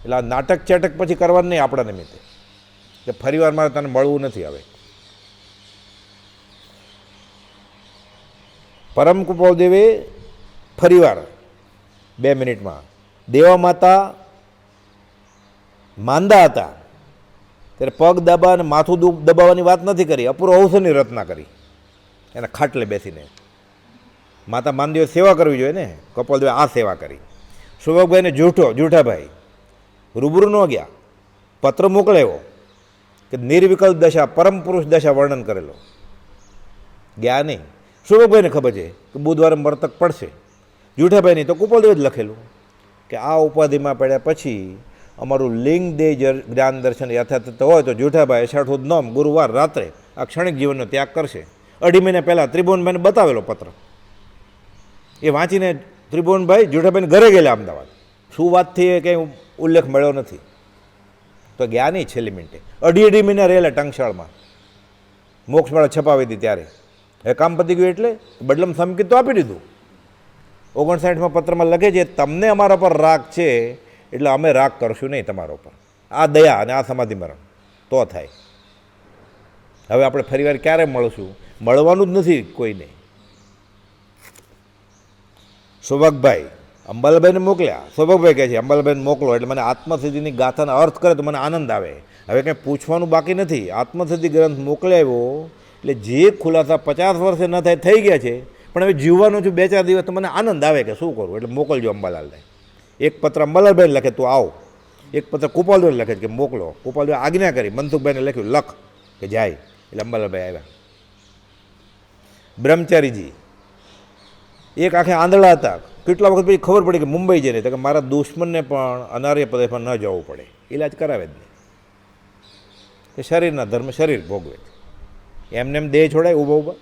એટલે આ નાટક ચેટક પછી કરવાનું નહીં આપણા નિમિત્તે કે ફરીવાર મારે તને મળવું નથી. હવે પરમ કુપોલદેવે ફરીવાર 2 મિનિટમાં દેવા માતા માંદા હતા ત્યારે પગ દબા અને માથું દબાવવાની વાત નથી કરી, અપૂર્વ અવસરની રચના કરી. એના ખાટલે બેસીને માતા માંદીઓ સેવા કરવી જોઈએ ને, કપોલદેવે આ સેવા કરી. સુભગભાઈને જૂઠાભાઈ રૂબરૂ ન ગયા, પત્ર મોકલાવ્યો કે નિર્વિકલ્પ દશા, પરમ પુરુષ દશા વર્ણન કરેલો. ગયા નહીં. સુભગભાઈને ખબર છે કે બુધવારે મરતક પડશે. જૂઠાભાઈ નહીં તો કુપોલદેવે જ લખેલું કે આ ઉપાધિમાં પડ્યા પછી અમારું લિંગ દેહ જ્ઞાન દર્શન યથાર્થ હોય તો જૂઠાભાઈ 68 નોમ ગુરુવાર રાત્રે આ ક્ષણિક જીવનનો ત્યાગ કરશે. 2.5 મહિના પહેલાં ત્રિભુવનભાઈને બતાવેલો પત્ર. એ વાંચીને ત્રિભુવનભાઈ જૂઠાભાઈને ઘરે ગયેલા અમદાવાદ. શું વાત થઈ એ કંઈ ઉલ્લેખ મળ્યો નથી. તો ગયા નહીં છેલ્લી મિનિટે. 2.5 મહિના રહેલા ટંકશાળમાં, મોક્ષમાળા છપાવી હતી ત્યારે. હવે કામ પતી ગયું એટલે બદલમ સંકેત તો આપી દીધું. 59માં પત્રમાં લખે છે, તમને અમારા પર રાગ છે એટલે અમે રાગ કરશું નહીં તમારા ઉપર. આ દયા અને આ સમાધિ મરણ તો થાય. હવે આપણે ફરીવાર ક્યારે મળશું? મળવાનું જ નથી કોઈને. સૌભાગભાઈ અંબાલાભાઈને મોકલ્યા. સૌભાગભાઈ કહે છે અંબાલાભાઈને મોકલો એટલે મને આત્મસિદ્ધિની ગાથાનો અર્થ કરે તો મને આનંદ આવે. હવે કંઈ પૂછવાનું બાકી નથી. આત્મસિદ્ધિ ગ્રંથ મોકલાવ્યો એટલે જે ખુલાસા 50 વર્ષે ન થાય થઈ ગયા છે, પણ હવે જીવવાનું છું 2-4 દિવસ તો મને આનંદ આવે કે શું કરું, એટલે મોકલજો અંબાલાલને. એક પત્ર અંબાલાલભાઈને લખે તું આવો, એક પત્ર કુપાલભાઈને લખે કે મોકલો. કુપાલભાઈ આજ્ઞા કરી, મનસુખભાઈને લખ્યું લખ કે જાય, એટલે અંબાલાલભાઈ આવ્યા. બ્રહ્મચારીજી એક આંખે આંધળા હતા. કેટલા વખત પછી ખબર પડી કે મુંબઈ જઈને તો કે મારા દુશ્મનને પણ અનાર્ય પ્રદેશમાં ન જવું પડે, ઇલાજ કરાવે જ નહીં. કે શરીરના ધર્મ શરીર ભોગવે છે. એમને એમ દેહ છોડાય ઊભા ઊભા?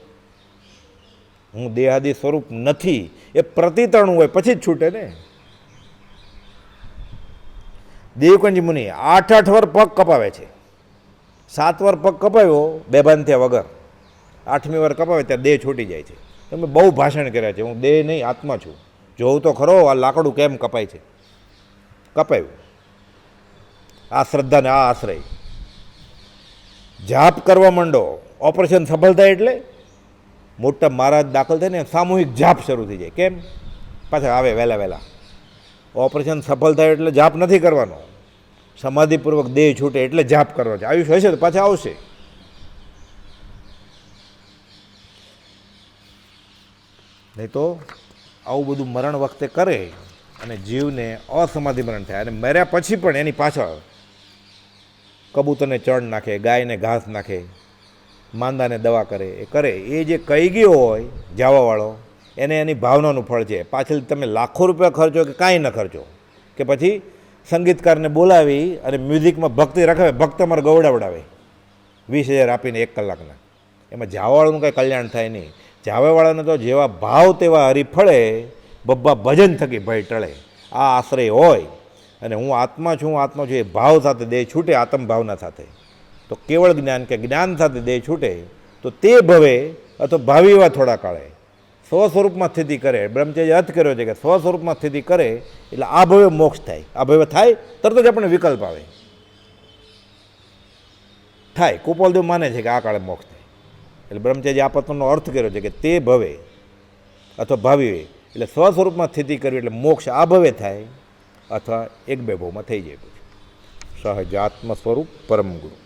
હું દેહાદી સ્વરૂપ નથી એ પ્રતિતરણું હોય પછી જ છૂટે ને. દેવકંજી મુનિ 8 વાર પગ કપાવે છે. 7 વાર પગ કપાવ્યો બેભાન થયા વગર, 8મી વાર કપાવે ત્યાં દેહ છૂટી જાય છે. તમે બહુ ભાષણ કર્યા છે, હું દેહ નહીં આત્મા છું. જોઉં તો ખરો આ લાકડું કેમ કપાય છે. કપાયું. આ શ્રદ્ધા ને આ આશ્રય. જાપ કરવા માંડો, ઓપરેશન સફળ થાય એટલે મોટા મહારાજ દાખલ થાય ને સામૂહિક જાપ શરૂ થઈ જાય. કેમ? પાછા આવે વહેલા. ઓપરેશન સફળ થાય એટલે જાપ નથી કરવાનો, સમાધિપૂર્વક દેહ છૂટે એટલે જાપ કરવાનો છે. આયુષ્ય હશે તો પાછા આવશે. નહીં તો આવું બધું મરણ વખતે કરે અને જીવને અસમાધિ મરણ થાય, અને મર્યા પછી પણ એની પાછળ કબૂતરને ચણ નાખે, ગાયને ઘાસ નાખે, માંદાને દવા કરે, એ જે કહી ગયો હોય જાવાવાળો એને એની ભાવનાનું ફળ છે. પાછળ તમે લાખો રૂપિયા ખર્ચો કે કાંઈ ન ખર્ચો, કે પછી સંગીતકારને બોલાવી અને મ્યુઝિકમાં ભક્તિ રખાવે, ભક્ત અમારે ગવડાવડાવે 20,000 આપીને 1 કલાકના. એમાં જાવાવાળાનું કાંઈ કલ્યાણ થાય નહીં. જાવેવાળાને તો જેવા ભાવ તેવા હરિફળે, બબ્બા ભજન થકી ભય ટળે. આ આશ્રય હોય અને હું આત્મા છું એ ભાવ સાથે દેહ છૂટે, આત્મભાવના સાથે, તો કેવળ જ્ઞાન કે જ્ઞાન સાથે દેહ છૂટે તો તે ભવે અથવા ભાવિ એવા થોડા કાળે સ્વસ્વરૂપમાં સ્થિતિ કરે. બ્રહ્મચર્ય અર્થ કર્યો છે કે સ્વસ્વરૂપમાં સ્થિતિ કરે એટલે આ ભવે મોક્ષ થાય. આ ભવે થાય તરત જ આપણને વિકલ્પ આવે થાય. કુપાલદેવ માને છે કે આ કાળે મોક્ષ થાય. એટલે બ્રહ્મચર્ય આ પત્રનો અર્થ કર્યો છે કે તે ભવે અથવા ભાવિ એટલે સ્વસ્વરૂપમાં સ્થિતિ કરવી એટલે મોક્ષ આ ભવે થાય અથવા 1-2 ભવમાં થઈ જાય. સહજાત્મ સ્વરૂપ પરમ ગુરુ.